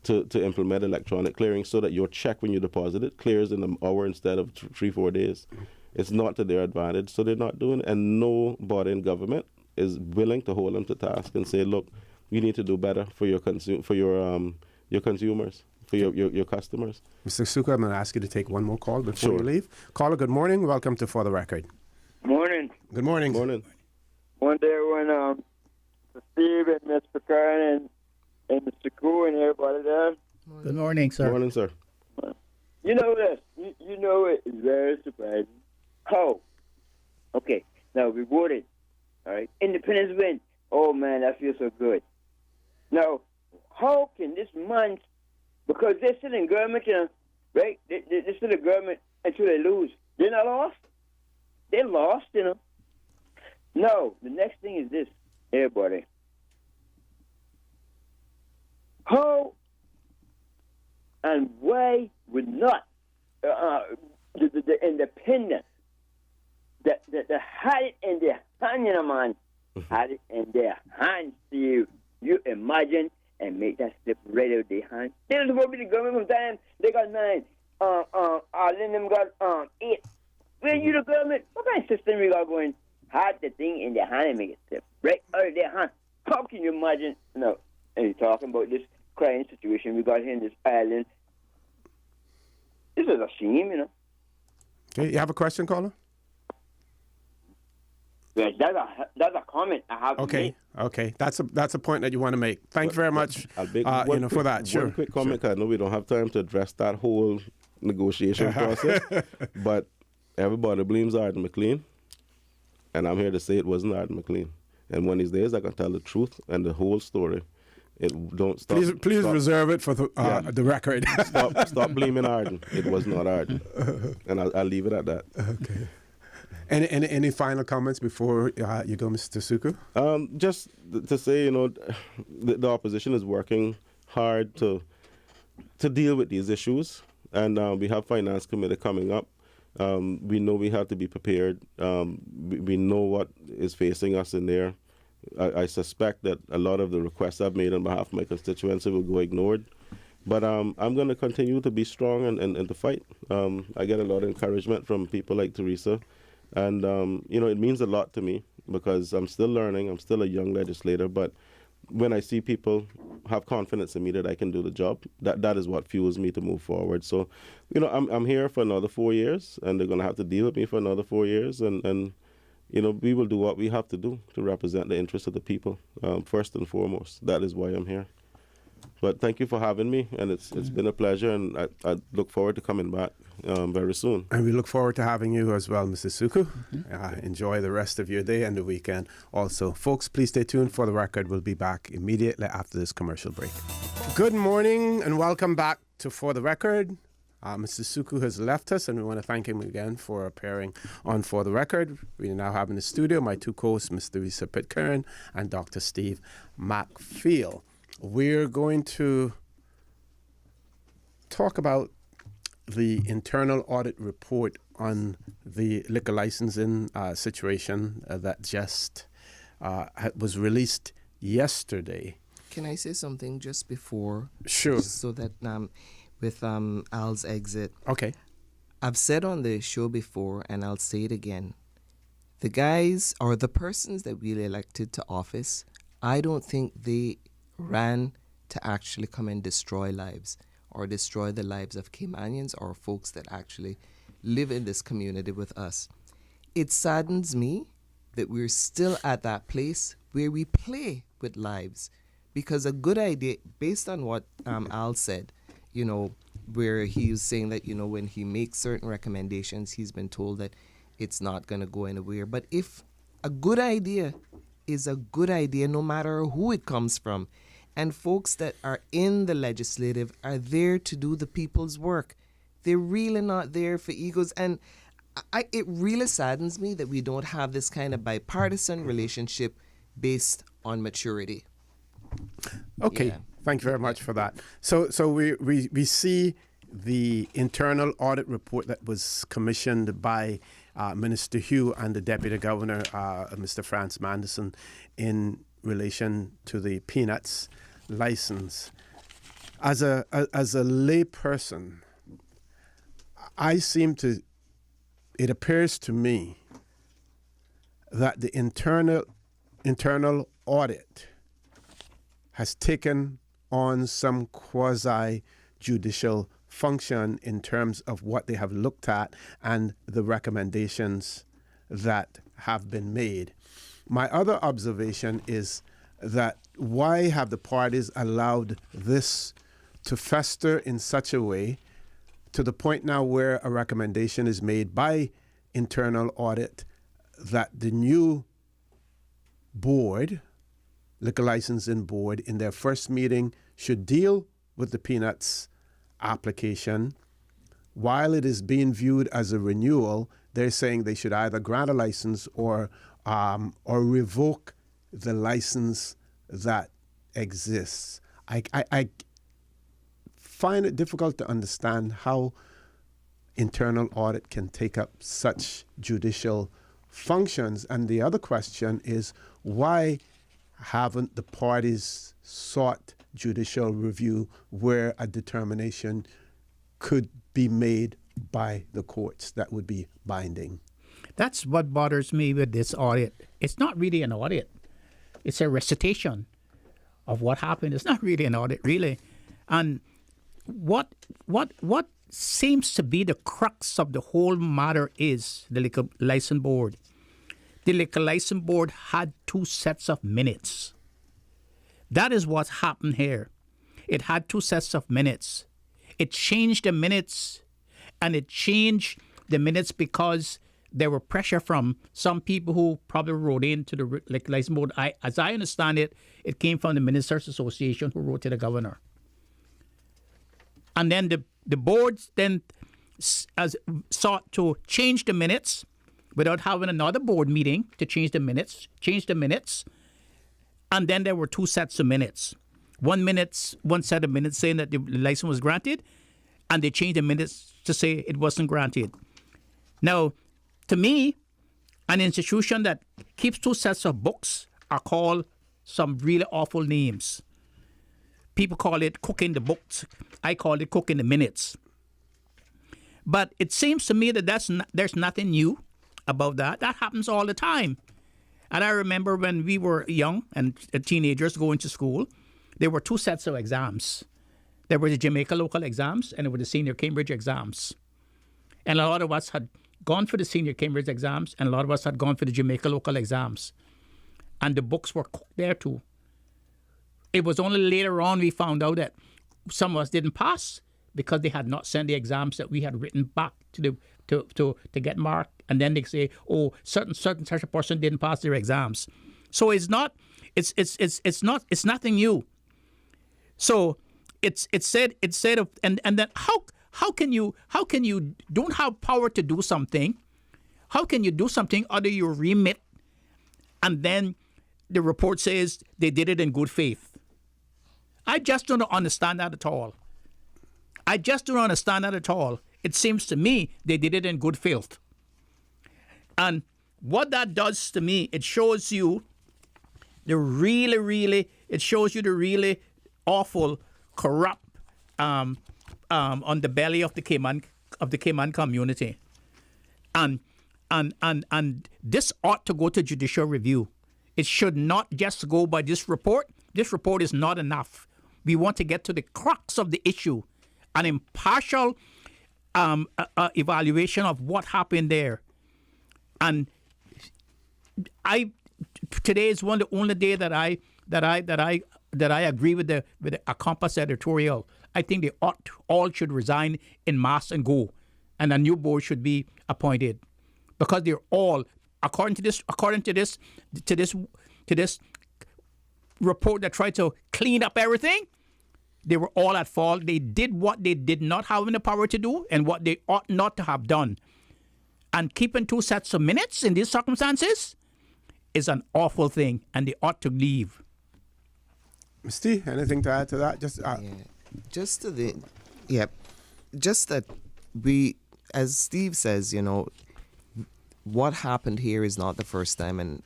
to implement electronic clearing so that your check, when you deposit it, clears in an hour instead of 3-4 days. It's not to their advantage, so they're not doing it. And nobody in government is willing to hold them to task and say, look, you need to do better for your consumers, for your customers. Mr. Suka, I'm going to ask you to take one more call before you leave. Caller, good morning. Welcome to For the Record. Morning. Good morning. Morning. One day when Steve and Mr. Karen and Mr. Koo and everybody there. Good morning, sir. Morning, sir. You know this. You know it is very surprising. How? Okay. Now we voted. All right. Independence win. Oh man, that feels so good. Now, how can this month, because they're still in government, right? They're still in government until they lose. They're not lost. They lost, No, the next thing is this, everybody. How and why would not the independent that had it in their hand, man, had it in their hands, Steve. You imagine and make that slip right out of their hand. They don't supposed to be the government from time. They got 9. Them got 8. When you the government, what kind of system we got going? Had the thing in their hand and make it slip right out of their hand. How can you imagine? No, and you're talking about this crying situation we got here in this island. This is a shame, Okay, you have a question, caller? Yeah, that's a comment I have to make. Okay. That's a point that you want to make. Thank you very much. I'll make for that. Sure. One quick comment, because I know we don't have time to address that whole negotiation process, but everybody blames Arden McLean, and I'm here to say it wasn't Arden McLean. And one of these days, I can tell the truth and the whole story. Don't stop. Please reserve it for the record. stop blaming Arden. It was not Arden, and I'll leave it at that. Okay. Any final comments before you go, Mr. Suku? Just to say, the opposition is working hard to deal with these issues, and we have Finance Committee coming up. We know we have to be prepared. We know what is facing us in there. I suspect that a lot of the requests I've made on behalf of my constituency will go ignored. But I'm going to continue to be strong and to fight. I get a lot of encouragement from people like Teresa. And, it means a lot to me because I'm still learning. I'm still a young legislator. But when I see people have confidence in me that I can do the job, that is what fuels me to move forward. So, I'm here for another 4 years, and they're going to have to deal with me for another 4 years. And we will do what we have to do to represent the interests of the people, first and foremost. That is why I'm here. But thank you for having me, and it's been a pleasure, and I look forward to coming back very soon. And we look forward to having you as well, Mr. Suku. Enjoy the rest of your day and the weekend also. Folks, please stay tuned. For the record, we'll be back immediately after this commercial break. Good morning and welcome back to For the Record. Mr. Suku has left us, and we want to thank him again for appearing on For the Record. We now have in the studio my two co-hosts, Mr. Risa Pitcairn and Dr. Steve McPhail. We're going to talk about the internal audit report on the liquor licensing situation that just was released yesterday. Can I say something just before? Sure. So that with Al's exit. Okay. I've said on the show before, and I'll say it again. The guys or the persons that we elected to office, I don't think they ran to actually come and destroy lives or destroy the lives of Caymanians or folks that actually live in this community with us. It saddens me that we're still at that place where we play with lives, because a good idea, based on what Al said, where he was saying that, when he makes certain recommendations, he's been told that it's not going to go anywhere. But if a good idea is a good idea, no matter who it comes from, and folks that are in the legislative are there to do the people's work, they're really not there for egos. And it really saddens me that we don't have this kind of bipartisan relationship based on maturity. Okay. Yeah. Thank you very much for that. So we see the internal audit report that was commissioned by Minister Hugh and the Deputy Governor, Mr. Franz Manderson, in relation to the peanuts license. As a lay person, it appears to me that the internal audit has taken on some quasi-judicial function in terms of what they have looked at and the recommendations that have been made. My other observation is that why have the parties allowed this to fester in such a way to the point now where a recommendation is made by internal audit that the new board, liquor licensing board, in their first meeting should deal with the peanuts application. While it is being viewed as a renewal, they're saying they should either grant a license or revoke the license that exists. I find it difficult to understand how internal audit can take up such judicial functions. And the other question is, why haven't the parties sought judicial review where a determination could be made by the courts that would be binding? That's what bothers me with this audit. It's not really an audit. It's a recitation of what happened. It's not really an audit, really. And what seems to be the crux of the whole matter is the Liquor License Board. The Liquor License Board had 2 sets of minutes. That is what happened here. It had 2 sets of minutes. It changed the minutes, and it changed the minutes because there were pressure from some people who probably wrote into the Liquor License Board. As I understand it, it came from the Ministers Association who wrote to the governor. And then the boards then sought to change the minutes without having another board meeting to change the minutes. And then there were 2 sets of minutes. One set of minutes saying that the license was granted, and they changed the minutes to say it wasn't granted. Now, to me, an institution that keeps 2 sets of books are called some really awful names. People call it cooking the books. I call it cooking the minutes. But it seems to me that there's nothing new about that. That happens all the time. And I remember when we were young and teenagers going to school, there were 2 sets of exams. There were the Jamaica local exams and there were the senior Cambridge exams. And a lot of us had gone for the senior Cambridge exams, and a lot of us had gone for the Jamaica local exams. And the books were cooked there too. It was only later on we found out that some of us didn't pass because they had not sent the exams that we had written back to get marked. And then they say, oh, such a person didn't pass their exams. So it's nothing new. So it's said of, and then how can you don't have power to do something? How can you do something under your remit, and then the report says they did it in good faith? I just don't understand that at all. It seems to me they did it in good faith. And what that does to me, it shows you the really awful, corrupt underbelly of the Cayman community. And this ought to go to judicial review. It should not just go by this report. This report is not enough. We want to get to the crux of the issue, an impartial evaluation of what happened there. And today is the only day that I agree with the Compass editorial. I think they all should resign en masse and go, and a new board should be appointed, because they're all, according to this report that tried to clean up everything, they were all at fault. They did what they did not have the power to do and what they ought not to have done. And keeping 2 sets of minutes in these circumstances is an awful thing, and they ought to leave. Misty, anything to add to that? Just that we, as Steve says, what happened here is not the first time, and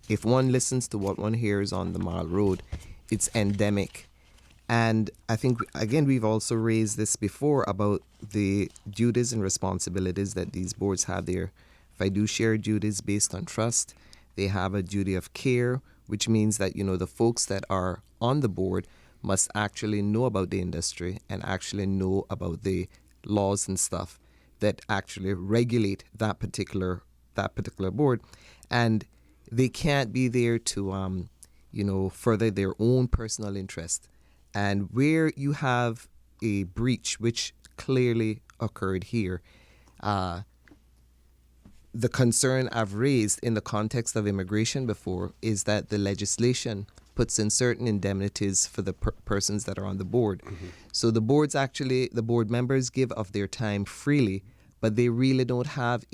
if one listens to what one hears on the Mile Road, it's endemic. And I think, again, we've also raised this before about the duties and responsibilities that these boards have. Their fiduciary duties based on trust. They have a duty of care, which means that, the folks that are on the board must actually know about the industry and actually know about the laws and stuff that actually regulate that particular board. And they can't be there to, further their own personal interest. And where you have a breach, which clearly occurred here, the concern I've raised in the context of immigration before is that the legislation puts in certain indemnities for the persons that are on the board. Mm-hmm. So the board members give of their time freely, but they really don't have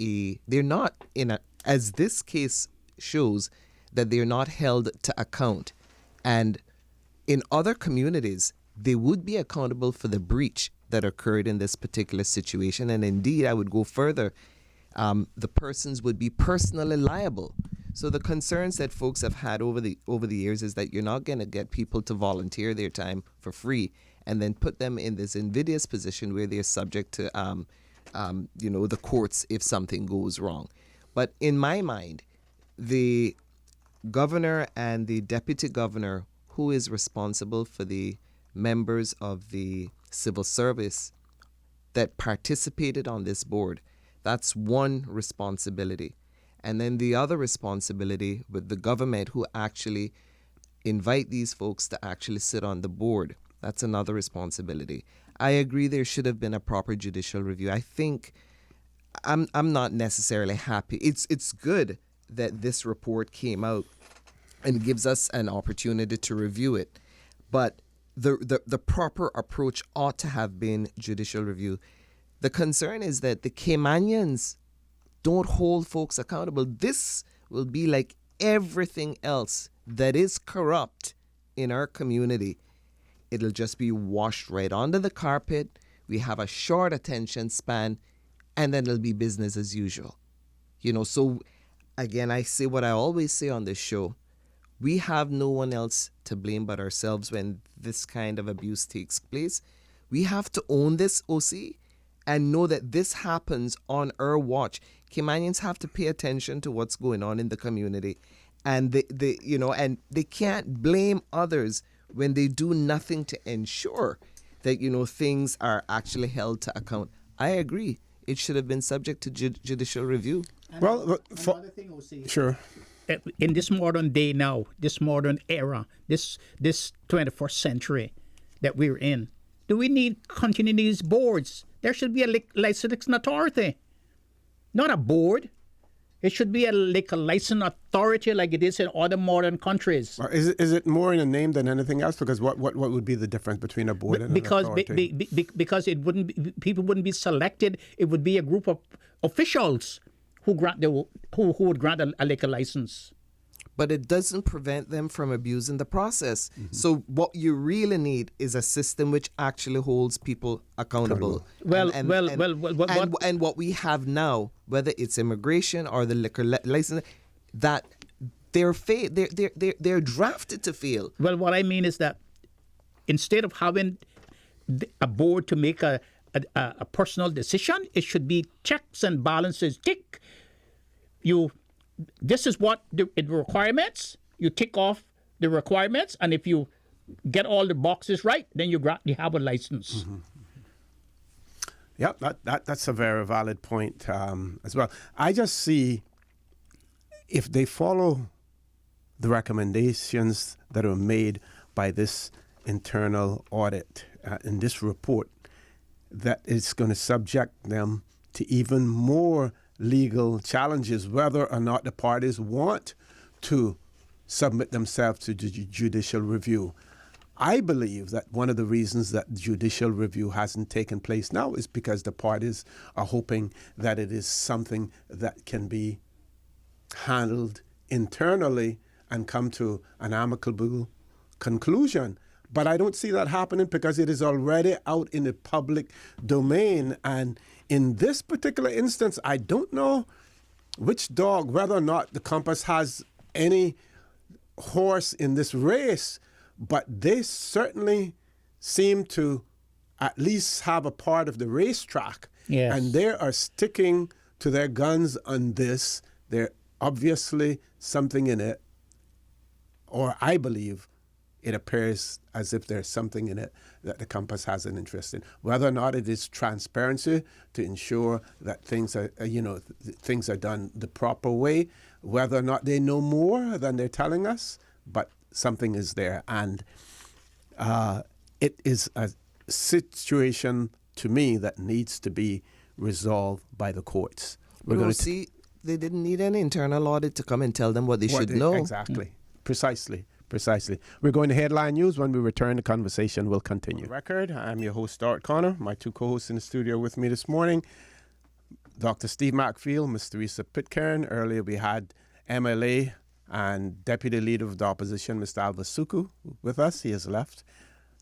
as this case shows, that they're not held to account. And in other communities, they would be accountable for the breach that occurred in this particular situation. And indeed, I would go further. The persons would be personally liable. So the concerns that folks have had over the years is that you're not going to get people to volunteer their time for free and then put them in this invidious position where they're subject to, the courts if something goes wrong. But in my mind, the governor and the deputy governor, who is responsible for the members of the civil service that participated on this board, that's one responsibility. And then the other responsibility with the government, who actually invite these folks to actually sit on the board, that's another responsibility. I agree there should have been a proper judicial review. I think I'm not necessarily happy. It's good that this report came out and gives us an opportunity to review it. But the proper approach ought to have been judicial review. The concern is that the Caymanians don't hold folks accountable. This will be like everything else that is corrupt in our community. It'll just be washed right under the carpet. We have a short attention span, and then it'll be business as usual. So again, I say what I always say on this show. We have no one else to blame but ourselves when this kind of abuse takes place. We have to own this, OC, and know that this happens on our watch. Caymanians have to pay attention to what's going on in the community, and they can't blame others when they do nothing to ensure that things are actually held to account. I agree. it should have been subject to judicial review. Well, another thing, OC. sure. In this modern day now, this modern era, this 21st century that we're in, do we need continuing these boards? There should be a licensing authority, not a board. It should be a licensing authority like it is in other modern countries. Is it more in a name than anything else? Because what would be the difference between a board and an authority? Because it people wouldn't be selected. It would be a group of officials who would grant a liquor license. But it doesn't prevent them from abusing the process. So what you really need is a system which actually holds people accountable. And what we have now, whether it's immigration or the liquor license, that they're drafted to fail. Well, what I mean is that instead of having a board to make a personal decision, it should be checks and balances. Tick. This is what the requirements. You tick off the requirements, and if you get all the boxes right, then you have a license. Mm-hmm. Yeah, that's a very valid point as well. I just see if they follow the recommendations that are made by this internal audit in this report, that it's going to subject them to even more legal challenges, whether or not the parties want to submit themselves to judicial review. I believe that one of the reasons that judicial review hasn't taken place now is because the parties are hoping that it is something that can be handled internally and come to an amicable conclusion. But I don't see that happening because it is already out in the public domain. And in this particular instance, I don't know which dog, whether or not the Compass has any horse in this race, but they certainly seem to at least have a part of the racetrack. Yes. And they are sticking to their guns on this. There's obviously something in it, or I believe it appears as if there's something in it that the Compass has an interest in. Whether or not it is transparency to ensure that things are, things are done the proper way, whether or not they know more than they're telling us, but something is there. And it is a situation, to me, that needs to be resolved by the courts. They didn't need an internal audit to come and tell them what they should know. Exactly. Precisely. We're going to headline news. When we return, the conversation will continue. Record. I'm your host, Stuart Connor. My two co-hosts in the studio with me this morning, Dr. Steve Macfield, Ms. Teresa Pitcairn. Earlier we had MLA and Deputy Leader of the Opposition, Mr. Alva Suku, with us. He has left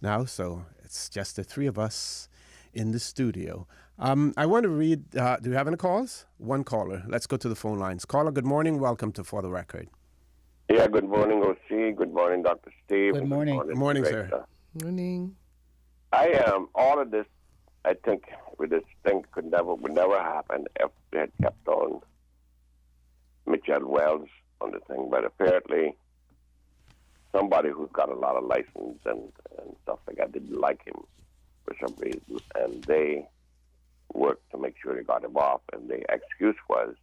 now, so it's just the three of us in the studio. I want to read, do we have any calls? One caller. Let's go to the phone lines. Caller, good morning. Welcome to For the Record. Yeah, good morning, OC. Good morning, Dr. Steve. Good morning. Good morning, sir. Morning. All of this, I think, with this thing would never happen if they had kept on Mitchell Wells on the thing. But apparently, somebody who's got a lot of license and stuff like that didn't like him for some reason, and they worked to make sure they got him off. And the excuse was,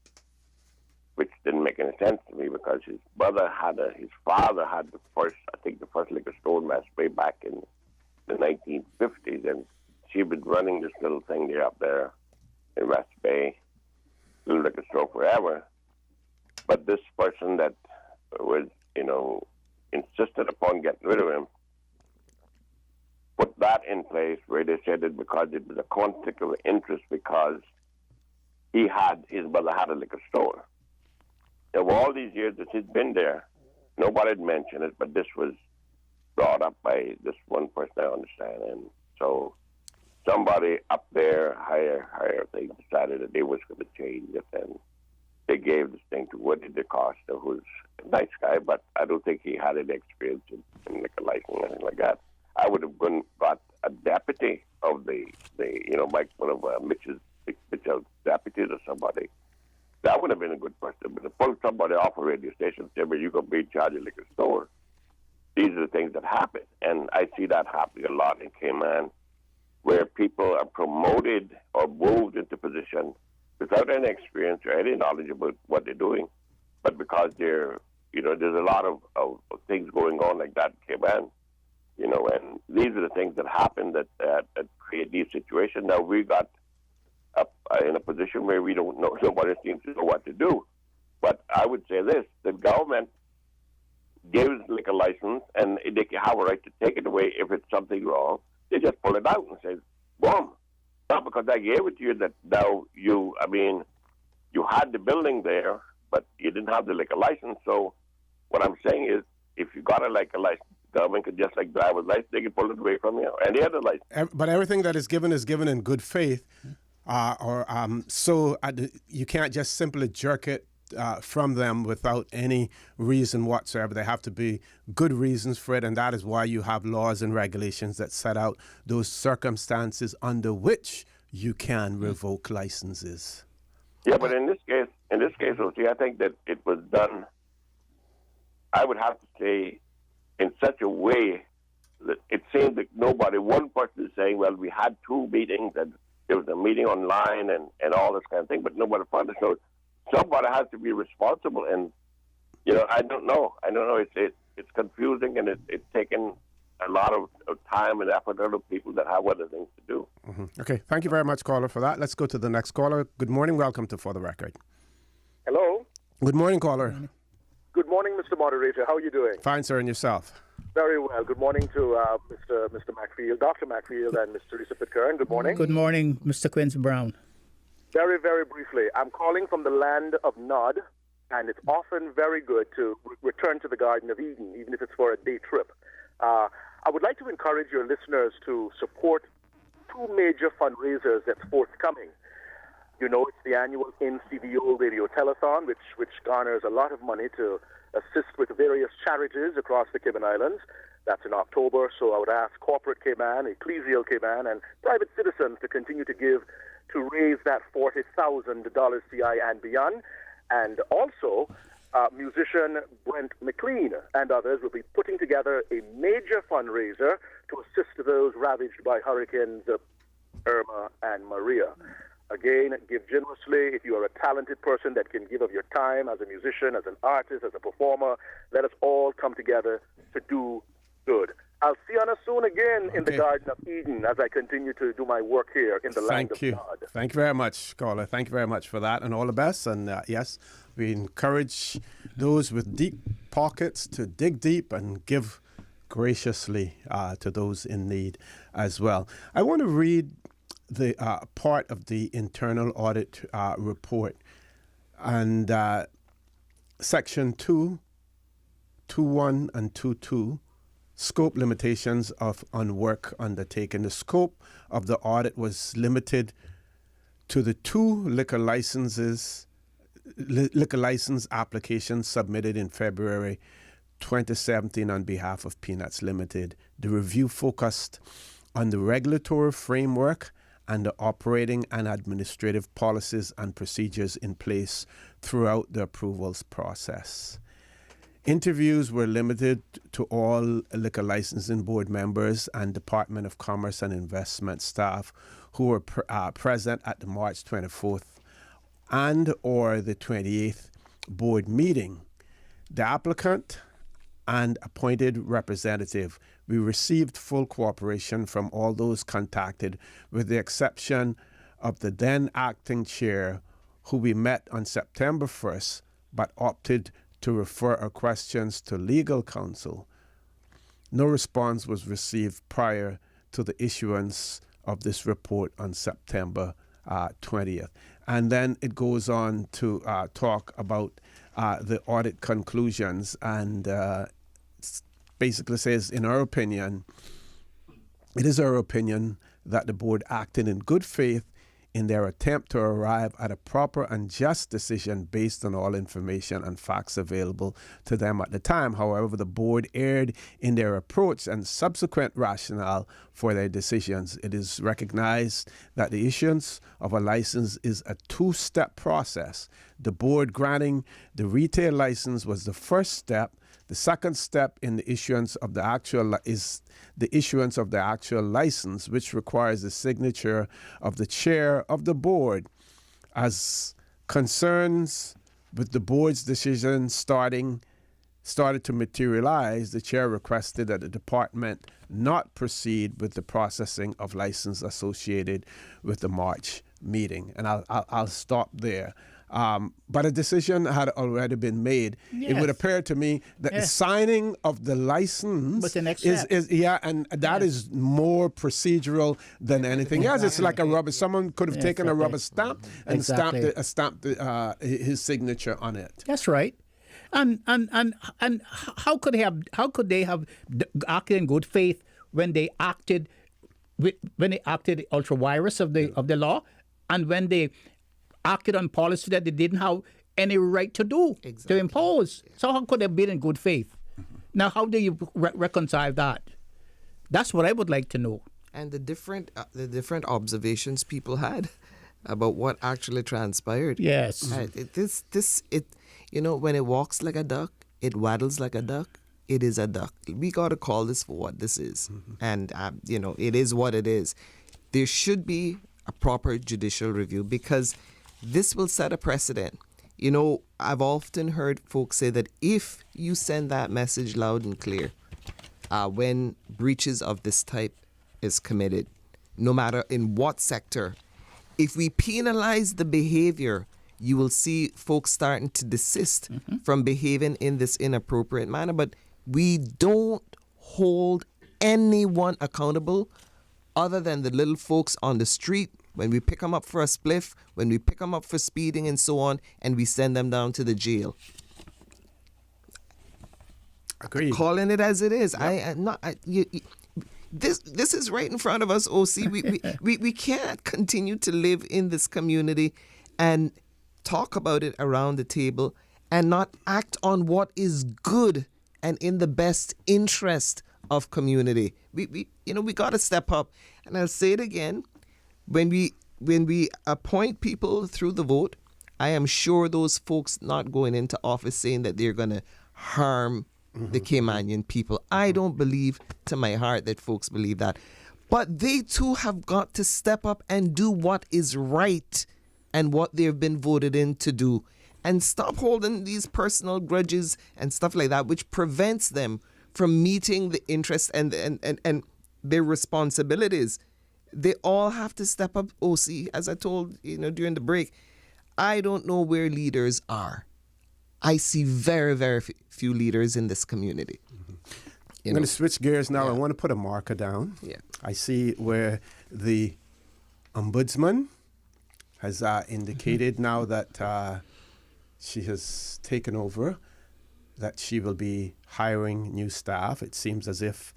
which didn't make any sense to me, because his father had the first liquor store mess way back in the 1950s, and she'd been running this little thing up there in West Bay, little liquor store forever. But this person that was, insisted upon getting rid of him, put that in place where they said that because it was a conflict of interest, because his brother had a liquor store. Of all these years that he's been there, nobody had mentioned it, but this was brought up by this one person, I understand. And so somebody up there, higher, they decided that they was going to change it, and they gave this thing to Woody DeCosta, who's a nice guy, but I don't think he had any experience in liquor licensing or anything like that. I would have got a deputy of like one of Mitchell's deputies or somebody. That would have been a good person. But to pull somebody off a radio station and say, well, you're going to be in charge of a liquor store, these are the things that happen. And I see that happening a lot in Cayman. where people are promoted or moved into position without any experience or any knowledge about what they're doing, but because they're, there's a lot of things going on like that in Cayman, and these are the things that happen that create these situations. Now we got up in a position where we don't know, nobody seems to know what to do. But I would say this, the government gives liquor license and they have a right to take it away if it's something wrong. They just pull it out and say, boom. Not because I gave it to you that now you had the building there, but you didn't have the liquor license. So what I'm saying is, if you got a liquor license, the government could, just like driver's license, they can pull it away from you, or any other license. But everything that is given in good faith, so you can't just simply jerk it from them without any reason whatsoever. There have to be good reasons for it, and that is why you have laws and regulations that set out those circumstances under which you can revoke licenses. Yeah, but in this case, OC, I think that it was done, I would have to say, in such a way that it seemed that one person is saying, well, we had two meetings, and there was a meeting online and all this kind of thing, but nobody found it. So somebody has to be responsible, and I don't know. It's confusing, and it's taken a lot of time and effort out of people that have other things to do. Mm-hmm. Okay, thank you very much, caller, for that. Let's go to the next caller. Good morning. Welcome to For the Record. Hello. Good morning, caller. Good morning, Mr. Moderator. How are you doing? Fine, sir, and yourself? Very well. Good morning to Mr. Macfield, Dr. Macfield, and Mr. Teresa Pitcairn. Good morning. Good morning, Mr. Quincy Brown. Very, very briefly, I'm calling from the land of Nod, and it's often very good to return to the Garden of Eden, even if it's for a day trip. I would like to encourage your listeners to support two major fundraisers that's forthcoming. It's the annual NCVO Radio Telethon, which garners a lot of money to assist with various charities across the Cayman Islands. That's in October, so I would ask corporate Cayman, ecclesial Cayman, and private citizens to continue to give to raise that $40,000 CI and beyond. And also, musician Brent McLean and others will be putting together a major fundraiser to assist those ravaged by hurricanes Irma and Maria. Again, give generously. If you are a talented person that can give of your time as a musician, as an artist, as a performer, let us all come together to do good. I'll see you soon again in the Garden of Eden as I continue to do my work here in the land of God. Thank you very much, caller. Thank you very much for that, and all the best. And yes, we encourage those with deep pockets to dig deep and give graciously to those in need as well. I want to read the part of the internal audit report, and section 2.1 and 2.2, scope limitations on work undertaken. The scope of the audit was limited to the two liquor license applications submitted in February 2017 on behalf of Peanuts Limited. The review focused on the regulatory framework and the operating and administrative policies and procedures in place throughout the approvals process. Interviews were limited to all liquor licensing board members and Department of Commerce and Investment staff who were present at the March 24th and or the 28th board meeting. The applicant and appointed representative, we received full cooperation from all those contacted, with the exception of the then acting chair, who we met on September 1st, but opted to refer our questions to legal counsel. No response was received prior to the issuance of this report on September 20th. And then it goes on to talk about the audit conclusions, and basically says, in our opinion, it is our opinion that the board acted in good faith in their attempt to arrive at a proper and just decision based on all information and facts available to them at the time. However, the board erred in their approach and subsequent rationale for their decisions. It is recognized that the issuance of a license is a two-step process. The board granting the retail license was the first step. The second step in the issuance of the actual is the issuance of the actual license, which requires the signature of the chair of the board. As concerns with the board's decision started to materialize, the chair requested that the department not proceed with the processing of license associated with the March meeting. And I'll stop there. But a decision had already been made. Yes. It would appear to me that the signing of the license and that is more procedural than anything else. It's like a rubber. Someone could have taken a rubber stamp and stamped his signature on it. That's right. And how could they have acted in good faith when they acted ultra virus of the law, and when they acted on policy that they didn't have any right to do, to impose? So how could they have been in good faith? Now, how do you reconcile that? That's what I would like to know. And the different observations people had about what actually transpired. Yes. When it walks like a duck, it waddles like a duck. It is a duck. We got to call this for what this is. And, it is what it is. There should be a proper judicial review, because this will set a precedent. I've often heard folks say that if you send that message loud and clear, when breaches of this type is committed, no matter in what sector, if we penalize the behavior, you will see folks starting to desist from behaving in this inappropriate manner. But we don't hold anyone accountable other than the little folks on the street when we pick them up for a spliff, when we pick them up for speeding and so on, and we send them down to the jail. Agreed. Calling it as it is. This is right in front of us, OC. We can't continue to live in this community and talk about it around the table and not act on what is good and in the best interest of community. We got to step up. And I'll say it again. When we appoint people through the vote, I am sure those folks not going into office saying that they're going to harm the Caymanian people. I don't believe to my heart that folks believe that. But they too have got to step up and do what is right and what they've been voted in to do. And stop holding these personal grudges and stuff like that, which prevents them from meeting the interests and their responsibilities. They all have to step up, OC. As I told during the break, I don't know where leaders are. I see very, very few leaders in this community. I'm going to switch gears now. I want to put a marker down. Yeah. I see where the ombudsman has indicated now that she has taken over, that she will be hiring new staff. It seems as if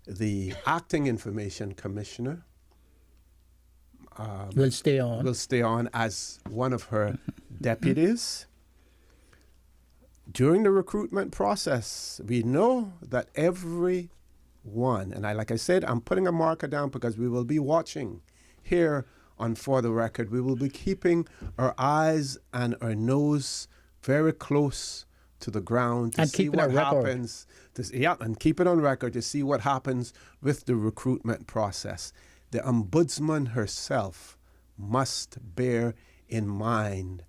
the acting information commissioner will stay on as one of her deputies. During the recruitment process, we know that everyone, and like I said, I'm putting a marker down because we will be watching here on For the Record. We will be keeping our eyes and our nose very close to the ground to see what happens. And keep it on record to see what happens with the recruitment process. The ombudsman herself must bear in mind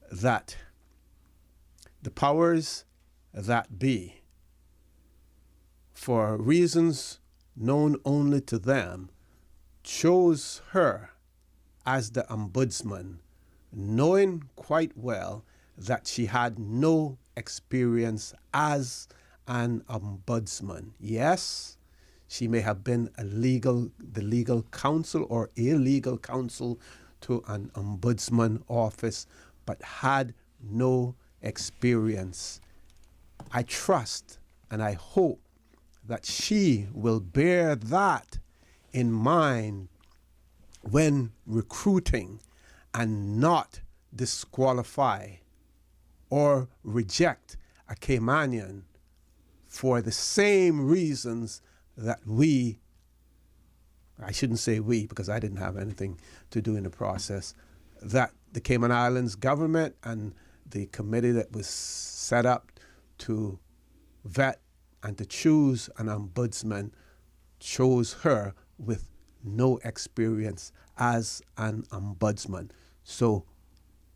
that the powers that be, for reasons known only to them, chose her as the ombudsman, knowing quite well that she had no experience as an ombudsman. Yes, she may have been the legal counsel or illegal counsel to an ombudsman office, but had no experience. I trust and I hope that she will bear that in mind when recruiting and not disqualify or reject a Caymanian for the same reasons that I shouldn't say we because I didn't have anything to do in the process, that the Cayman Islands government and the committee that was set up to vet and to choose an ombudsman chose her with no experience as an ombudsman. So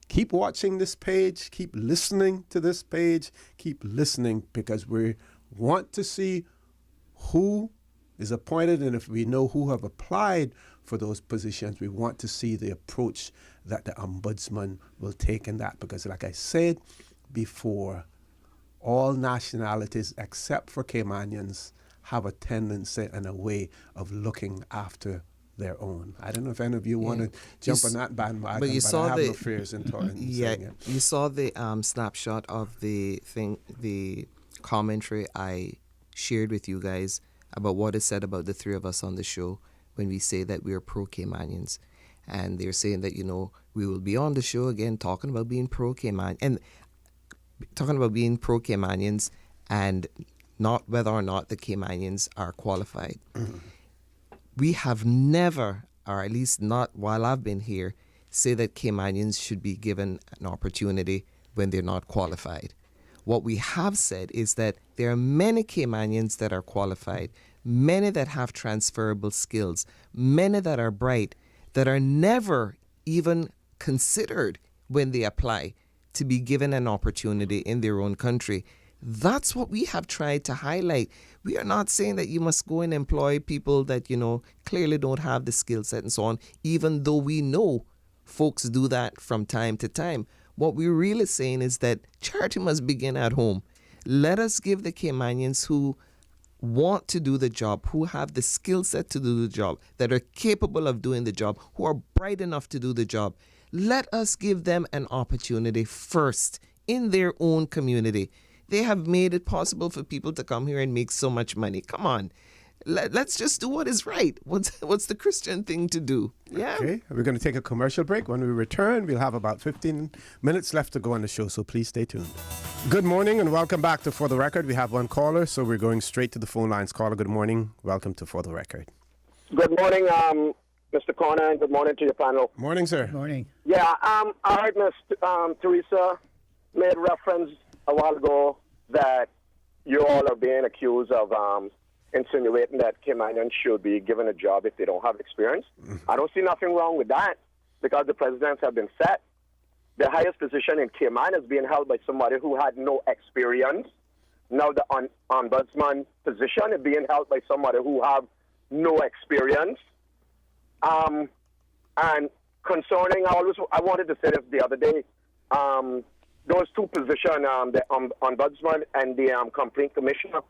keep watching this page, keep listening to this page, keep listening, because we want to see who is appointed, and if we know who have applied for those positions, we want to see the approach that the ombudsman will take in that, because like I said before, all nationalities except for Caymanians have a tendency and a way of looking after their own. I don't know if any of you want to jump on that bandwagon, but I have no fears in saying it. You saw the snapshot of the commentary I shared with you guys about what is said about the three of us on the show when we say that we are pro-Caymanians. And they're saying that, we will be on the show again talking about being pro-Cayman and talking about being pro-Caymanians and not whether or not the Caymanians are qualified. Mm-hmm. We have never, or at least not while I've been here, say that Caymanians should be given an opportunity when they're not qualified. What we have said is that there are many Caymanians that are qualified, many that have transferable skills, many that are bright, that are never even considered when they apply to be given an opportunity in their own country. That's what we have tried to highlight. We are not saying that you must go and employ people that, clearly don't have the skill set and so on, even though we know folks do that from time to time. What we're really saying is that charity must begin at home. Let us give the Caymanians who want to do the job, who have the skill set to do the job, that are capable of doing the job, who are bright enough to do the job. Let us give them an opportunity first in their own community. They have made it possible for people to come here and make so much money. Come on. Let's just do what is right. What's the Christian thing to do? Yeah. Okay, we're going to take a commercial break. When we return, we'll have about 15 minutes left to go on the show, so please stay tuned. Good morning and welcome back to For the Record. We have one caller, so we're going straight to the phone lines. Caller, good morning. Welcome to For the Record. Good morning, Mr. Corner, and good morning to your panel. Morning, sir. Morning. Yeah, I heard Ms. Teresa made reference a while ago that you all are being accused of insinuating that Caymanians should be given a job if they don't have experience. Mm-hmm. I don't see nothing wrong with that because the presidents have been set. The highest position in Cayman is being held by somebody who had no experience. Now the ombudsman position is being held by somebody who have no experience. And concerning, I wanted to say this the other day, those two positions, the ombudsman and the complaint commissioner,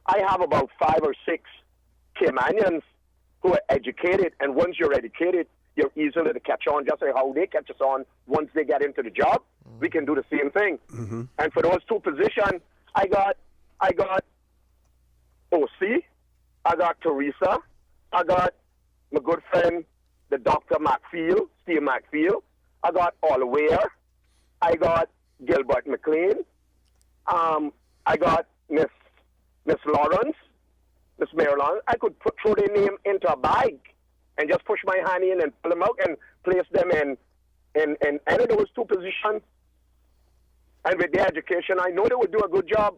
I have about 5 or 6 Caymanians who are educated, and once you're educated, you're easily to catch on, just like how they catch us on once they get into the job. We can do the same thing. Mm-hmm. And for those two positions, I got OC, I got Teresa, I got my good friend, the Dr. McField, Steve McField, I got Allware, I got Gilbert McLean, I got Miss Lawrence, Miss Mary Lawrence. I could throw their name into a bag and just push my hand in and pull them out and place them in any of those two positions. And with their education, I know they would do a good job.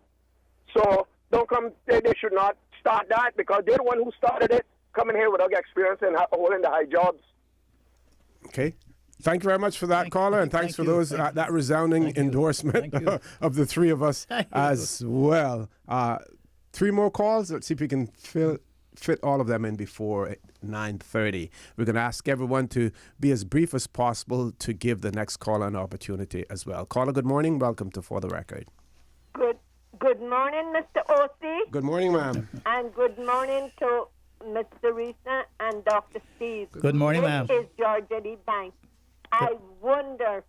So don't come, they should not start that because they're the one who started it, coming here without experience and holding the high jobs. Okay. Thank you very much for that, caller, and thanks for those that resounding endorsement of the three of us as well. 3 more calls. Let's see if we can fit all of them in before 9:30. We're going to ask everyone to be as brief as possible to give the next caller an opportunity as well. Caller, good morning. Welcome to For the Record. Good morning, Mr. O.C. Good morning, ma'am. And good morning to Ms. Teresa and Dr. Steve. Good morning, ma'am. This is Georgia Lee Banks. I wonder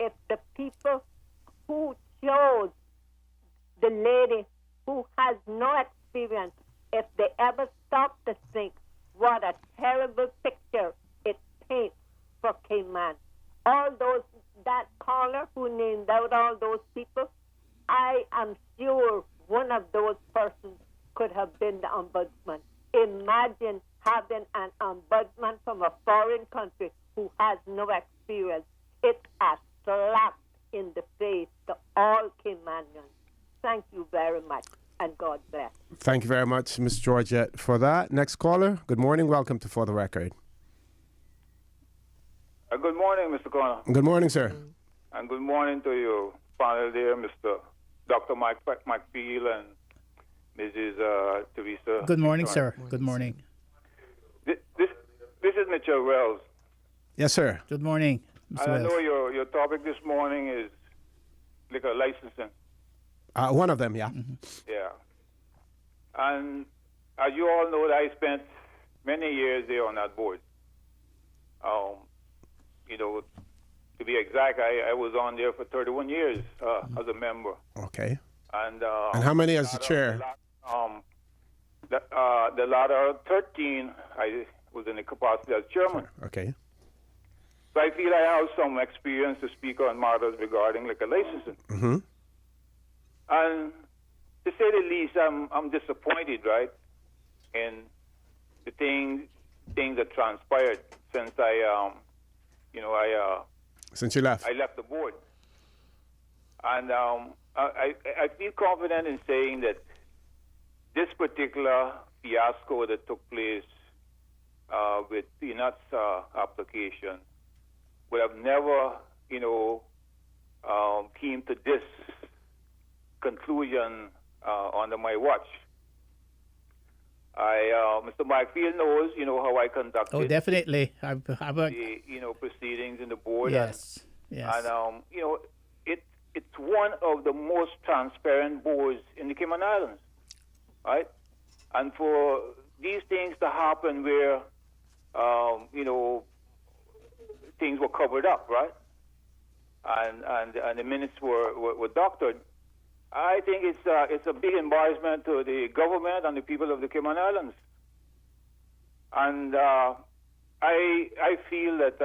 if the people who chose the lady who has no experience, if they ever stop to think what a terrible picture it paints for Cayman. That caller who named out all those people, I am sure one of those persons could have been the ombudsman. Imagine having an ombudsman from a foreign country who has no experience. It's a slap in the face to all Caymanians. Thank you very much, and God bless. Thank you very much, Ms. Georgette, for that. Next caller, good morning. Welcome to For the Record. Good morning, Mr. Connor. Good morning, sir. And good morning to you, panel there, Mr. Dr. Mike McPeel and Mrs. Teresa. Good morning, sir. Good morning. This is Mitchell Wells. Yes, sir. Good morning, Mr. And I Wells. know your topic this morning is liquor licensing. One of them, yeah. Yeah. And as you all know, I spent many years there on that board. To be exact, I was on there for 31 years as a member. Okay. And how many as the chair? The latter 13, I was in the capacity as chairman. Okay. So I feel I have some experience to speak on matters regarding liquor licensing. Mm-hmm. And to say the least, I'm disappointed, right, in the things that transpired since Since you left. I left the board. And I feel confident in saying that this particular fiasco that took place with Peanut's application would have never, came to this conclusion under my watch. Mr. Mikefield knows, how I conducted. Oh, definitely. I've the proceedings in the board. Yes. Yes. And it's one of the most transparent boards in the Cayman Islands, right? And for these things to happen where things were covered up, right? And the minutes were doctored. I think it's a big embarrassment to the government and the people of the Cayman Islands. And I feel that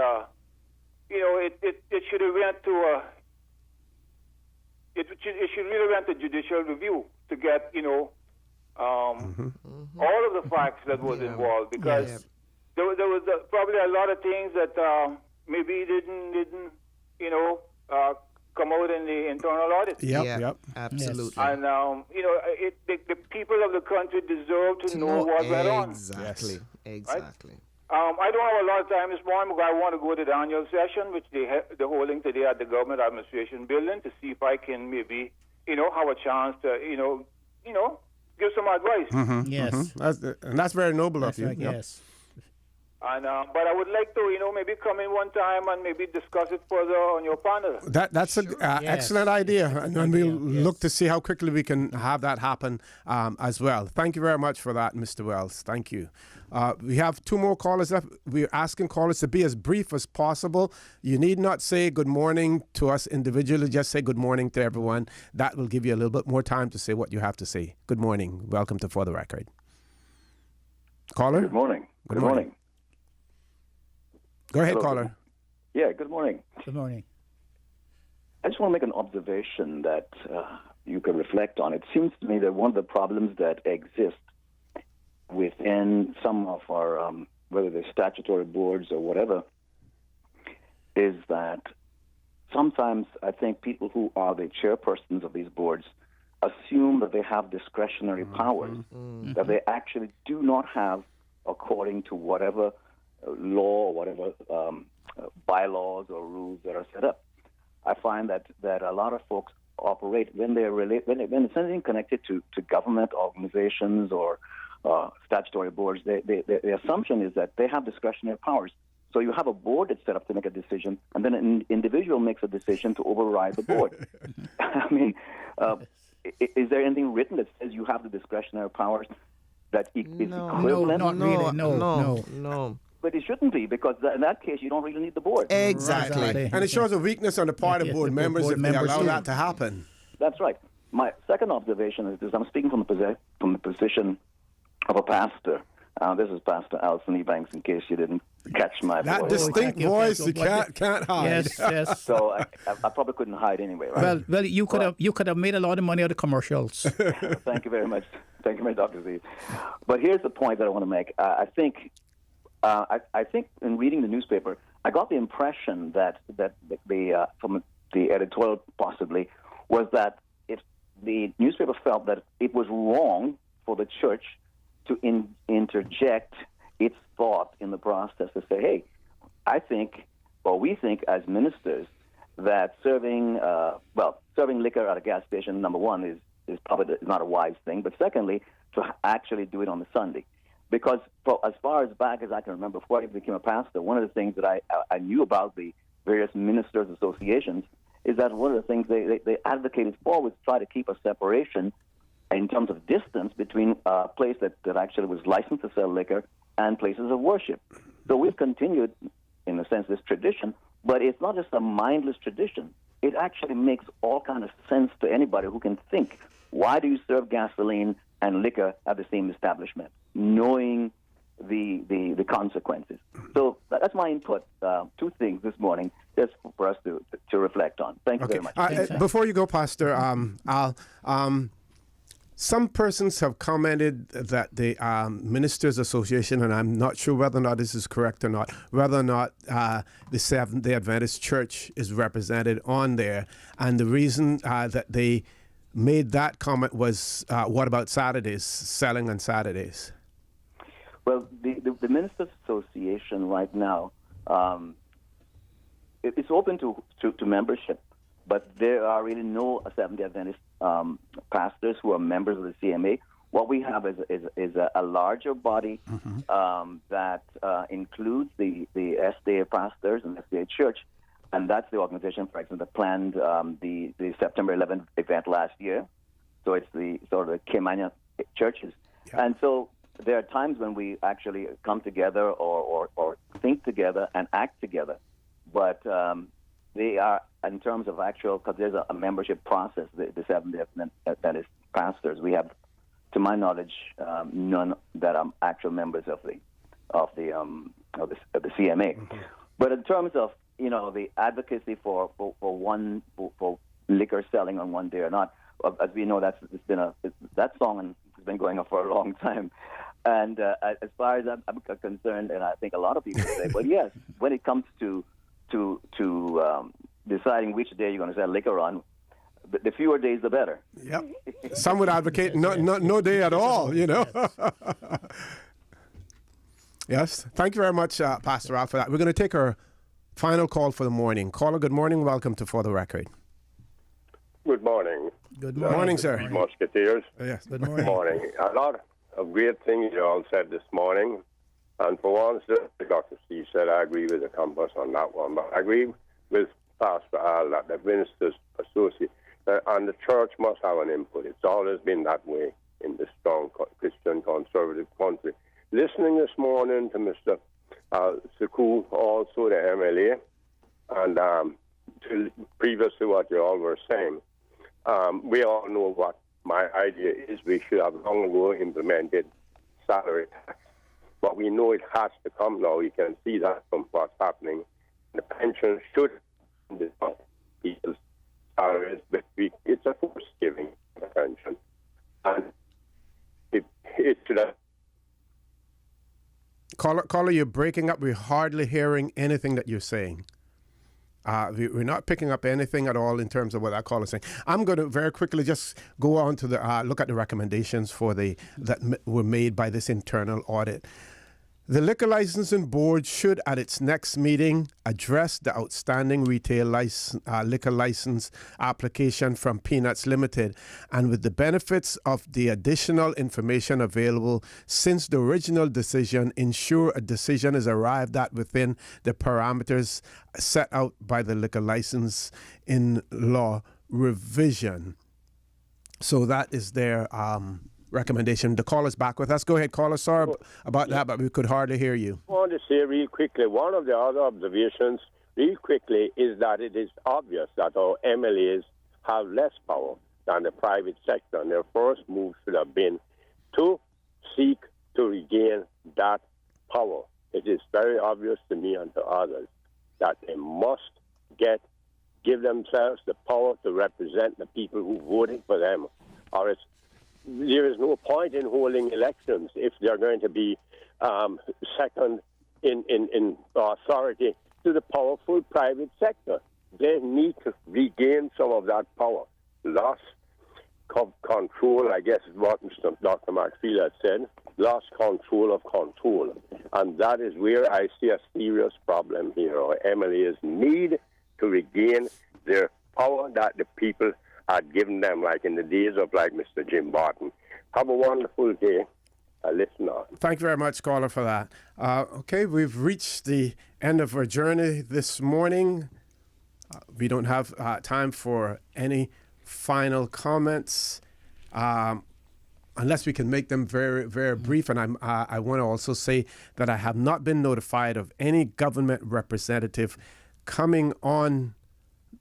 it should have went to it should really went to judicial review to get all of the facts that was involved, because there was probably a lot of things that maybe didn't come out in the internal audit. Yep. Absolutely. And the people of the country deserve to know what went on. Exactly. Right? I don't have a lot of time this morning, but I want to go to the annual session, which they're holding today at the Government Administration Building, to see if I can maybe, have a chance to, give some advice. Mm-hmm. Yes. Mm-hmm. That's very noble of you. Right, yes. And but I would like to, maybe come in one time and maybe discuss it further on your panel. That's an excellent idea, and we'll look to see how quickly we can have that happen as well. Thank you very much for that, Mr. Wells. Thank you. We have two more callers left. We're asking callers to be as brief as possible. You need not say good morning to us individually. Just say good morning to everyone. That will give you a little bit more time to say what you have to say. Good morning. Welcome to For the Record. Caller? Good morning. Good morning. Go ahead, Hello. caller. Yeah, good morning. Good morning. I just want to make an observation that you can reflect on. It seems to me that one of the problems that exist within some of our, whether they're statutory boards or whatever, is that sometimes I think people who are the chairpersons of these boards assume that they have discretionary powers that they actually do not have according to whatever law or whatever bylaws or rules that are set up. I find that a lot of folks operate when it's anything connected to government organizations or statutory boards. The assumption is that they have discretionary powers. So you have a board that's set up to make a decision, and then an individual makes a decision to override the board. I mean, is there anything written that says you have the discretionary powers that is equivalent? No, not really. No. But it shouldn't be, because in that case, you don't really need the board. Exactly. And it shows a weakness on the part of board members if they allow that to happen. That's right. My second observation is this. I'm speaking from the position of a pastor. This is Pastor Alson Ebanks, in case you didn't catch my voice. That distinct voice, you can't hide. Yes. So I probably couldn't hide anyway, right? Well, you could have made a lot of money out of commercials. Thank you very much. Thank you, Dr. Z. But here's the point that I want to make. I think in reading the newspaper, I got the impression that from the editorial possibly was that the newspaper felt that it was wrong for the church to interject its thought in the process to say, hey, I think, or we think as ministers, that serving liquor at a gas station, number one, is probably not a wise thing. But secondly, to actually do it on the Sunday. Because as far as back as I can remember, before I became a pastor, one of the things that I knew about the various ministers' associations is that one of the things they advocated for was try to keep a separation in terms of distance between a place that actually was licensed to sell liquor and places of worship. So we've continued, in a sense, this tradition, but it's not just a mindless tradition. It actually makes all kind of sense to anybody who can think. Why do you serve gasoline and liquor at the same establishment, knowing the consequences? So that's my input. Two things this morning, just for us to reflect on. Thank you very much. Before you go, Pastor, some persons have commented that the Ministers Association, and I'm not sure whether or not this is correct or not, whether or not the Seventh-day Adventist Church is represented on there. And the reason that they made that comment was, what about Saturdays, selling on Saturdays? Well, the Ministers Association right now, it's open to membership, but there are really no Seventh-day Adventist pastors who are members of the CMA. What we have is a larger body that includes the SDA pastors and SDA Church, and that's the organization, for example, that planned the September 11th event last year. So it's the sort of the Cayman churches. Yeah. And so there are times when we actually come together or think together and act together. But they are, in terms of actual, because there's a membership process, the Seventh-day Adventist pastors, we have, to my knowledge, none that are actual members of the CMA. Mm-hmm. But in terms of the advocacy for liquor selling on one day or not, as we know, that song has been going on for a long time. And as far as I'm concerned, and I think a lot of people say, well, yes, when it comes to deciding which day you're going to sell liquor on, the fewer days, the better. Yep. Some would advocate no day at all, Yes. Thank you very much, Pastor Al, for that. We're going to take our final call for the morning. Caller, good morning. Welcome to For the Record. Good morning. Good morning, sir. Musketeers. Yes. Good morning. Good morning. A lot of great things you all said this morning. And for once, Dr. Steve said, I agree with the compass on that one. But I agree with Pastor Al that the ministers associate and the church must have an input. It's always been that way in this strong Christian conservative country. Listening this morning to Mr. Sekou, also the MLA, and to previous to what you all were saying, we all know what my idea is. We should have long ago implemented salary tax. But we know it has to come now. You can see that from what's happening. The pension should discount people's salaries, but it's a forced giving the pension. And it should have. Caller, you're breaking up. We're hardly hearing anything that you're saying. We're not picking up anything at all in terms of what that caller is saying. I'm going to very quickly just go on to look at the recommendations that were made by this internal audit. The Liquor Licensing Board should, at its next meeting, address the outstanding retail liquor license application from Peanuts Limited, and with the benefits of the additional information available since the original decision, ensure a decision is arrived at within the parameters set out by the liquor license in law revision. So that is their recommendation. The caller's back with us. Go ahead, caller. Sorry about that, but we could hardly hear you. I want to say real quickly, one of the other observations real quickly is that it is obvious that our MLAs have less power than the private sector, and their first move should have been to seek to regain that power. It is very obvious to me and to others that they must give themselves the power to represent the people who voted for them, or it's there is no point in holding elections if they're going to be second in authority to the powerful private sector. They need to regain some of that power lost control, I guess is what Dr. Maxfield has said, lost control of control. And that is where I see a serious problem here. Our MLAs need to regain their power that the people had given them, like in the days of like Mr. Jim Barton. Have a wonderful day. Listen on. Thank you very much, caller, for that. Okay, we've reached the end of our journey this morning. We don't have time for any final comments, unless we can make them very, very brief. And I want to also say that I have not been notified of any government representative coming on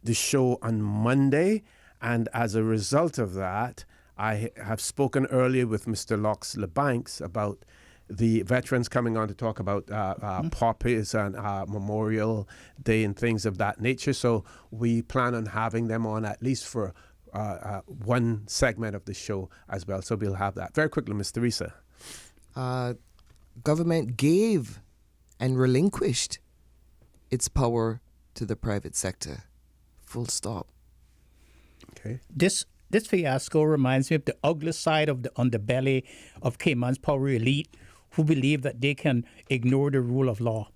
the show on Monday. And as a result of that, I have spoken earlier with Mr. Lox LeBanks about the veterans coming on to talk about poppies and Memorial Day and things of that nature. So we plan on having them on at least for one segment of the show as well. So we'll have that. Very quickly, Ms. Teresa. Government gave and relinquished its power to the private sector. Full stop. Okay. This fiasco reminds me of the ugly side of the underbelly of Cayman's power elite, who believe that they can ignore the rule of law.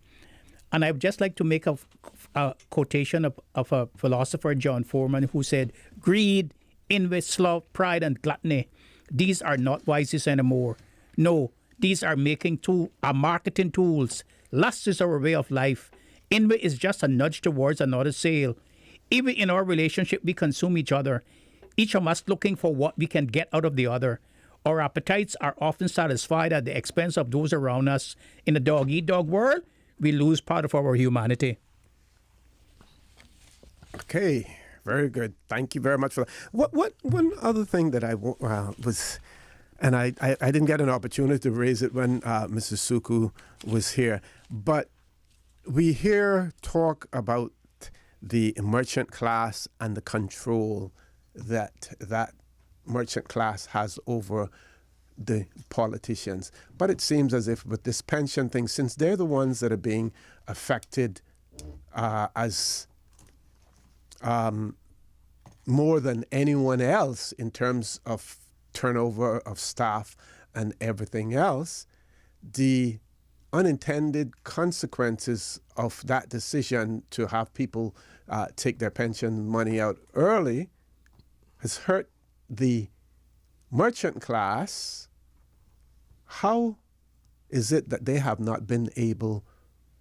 And I'd just like to make a quotation of a philosopher, John Foreman, who said, "Greed, envy, sloth, pride, and gluttony, these are not vices anymore. No, these are marketing tools. Lust is our way of life. Envy is just a nudge towards another sale. Even in our relationship, we consume each other, each of us looking for what we can get out of the other. Our appetites are often satisfied at the expense of those around us. In a dog-eat-dog world, we lose part of our humanity." Okay, very good. Thank you very much for that. What one other thing that I was, and I didn't get an opportunity to raise it when Mrs. Suku was here, but we hear talk about the merchant class and the control that merchant class has over the politicians. But it seems as if with this pension thing, since they're the ones that are being affected as more than anyone else in terms of turnover of staff and everything else, the unintended consequences of that decision to have people take their pension money out early has hurt the merchant class. How is it that they have not been able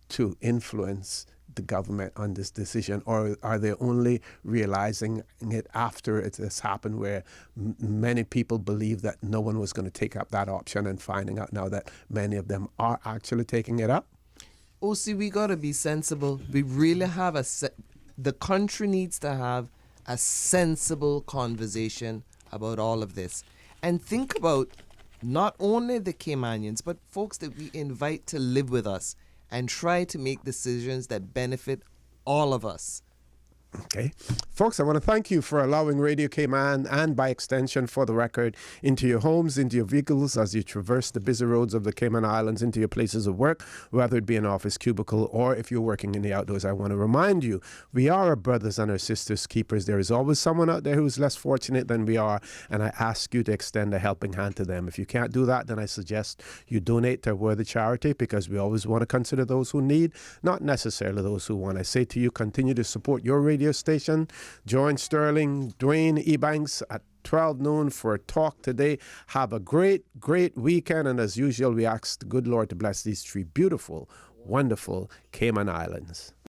to influence the government on this decision, or are they only realizing it after it has happened, where many people believe that no one was going to take up that option and finding out now that many of them are actually taking it up? See, we got to be sensible. We really have the country needs to have a sensible conversation about all of this. And think about not only the Caymanians, but folks that we invite to live with us and try to make decisions that benefit all of us. Okay. Folks, I want to thank you for allowing Radio Cayman, and by extension For the Record, into your homes, into your vehicles as you traverse the busy roads of the Cayman Islands, into your places of work, whether it be an office cubicle or if you're working in the outdoors. I want to remind you, we are our brothers and our sisters keepers. There is always someone out there who's less fortunate than we are, and I ask you to extend a helping hand to them. If you can't do that, then I suggest you donate to a worthy charity, because we always want to consider those who need, not necessarily those who want. I say to you, continue to support your radio station. Join Sterling, Dwayne Ebanks at 12 noon for a talk today. Have a great, great weekend. And as usual, we ask the good Lord to bless these three beautiful, wonderful Cayman Islands.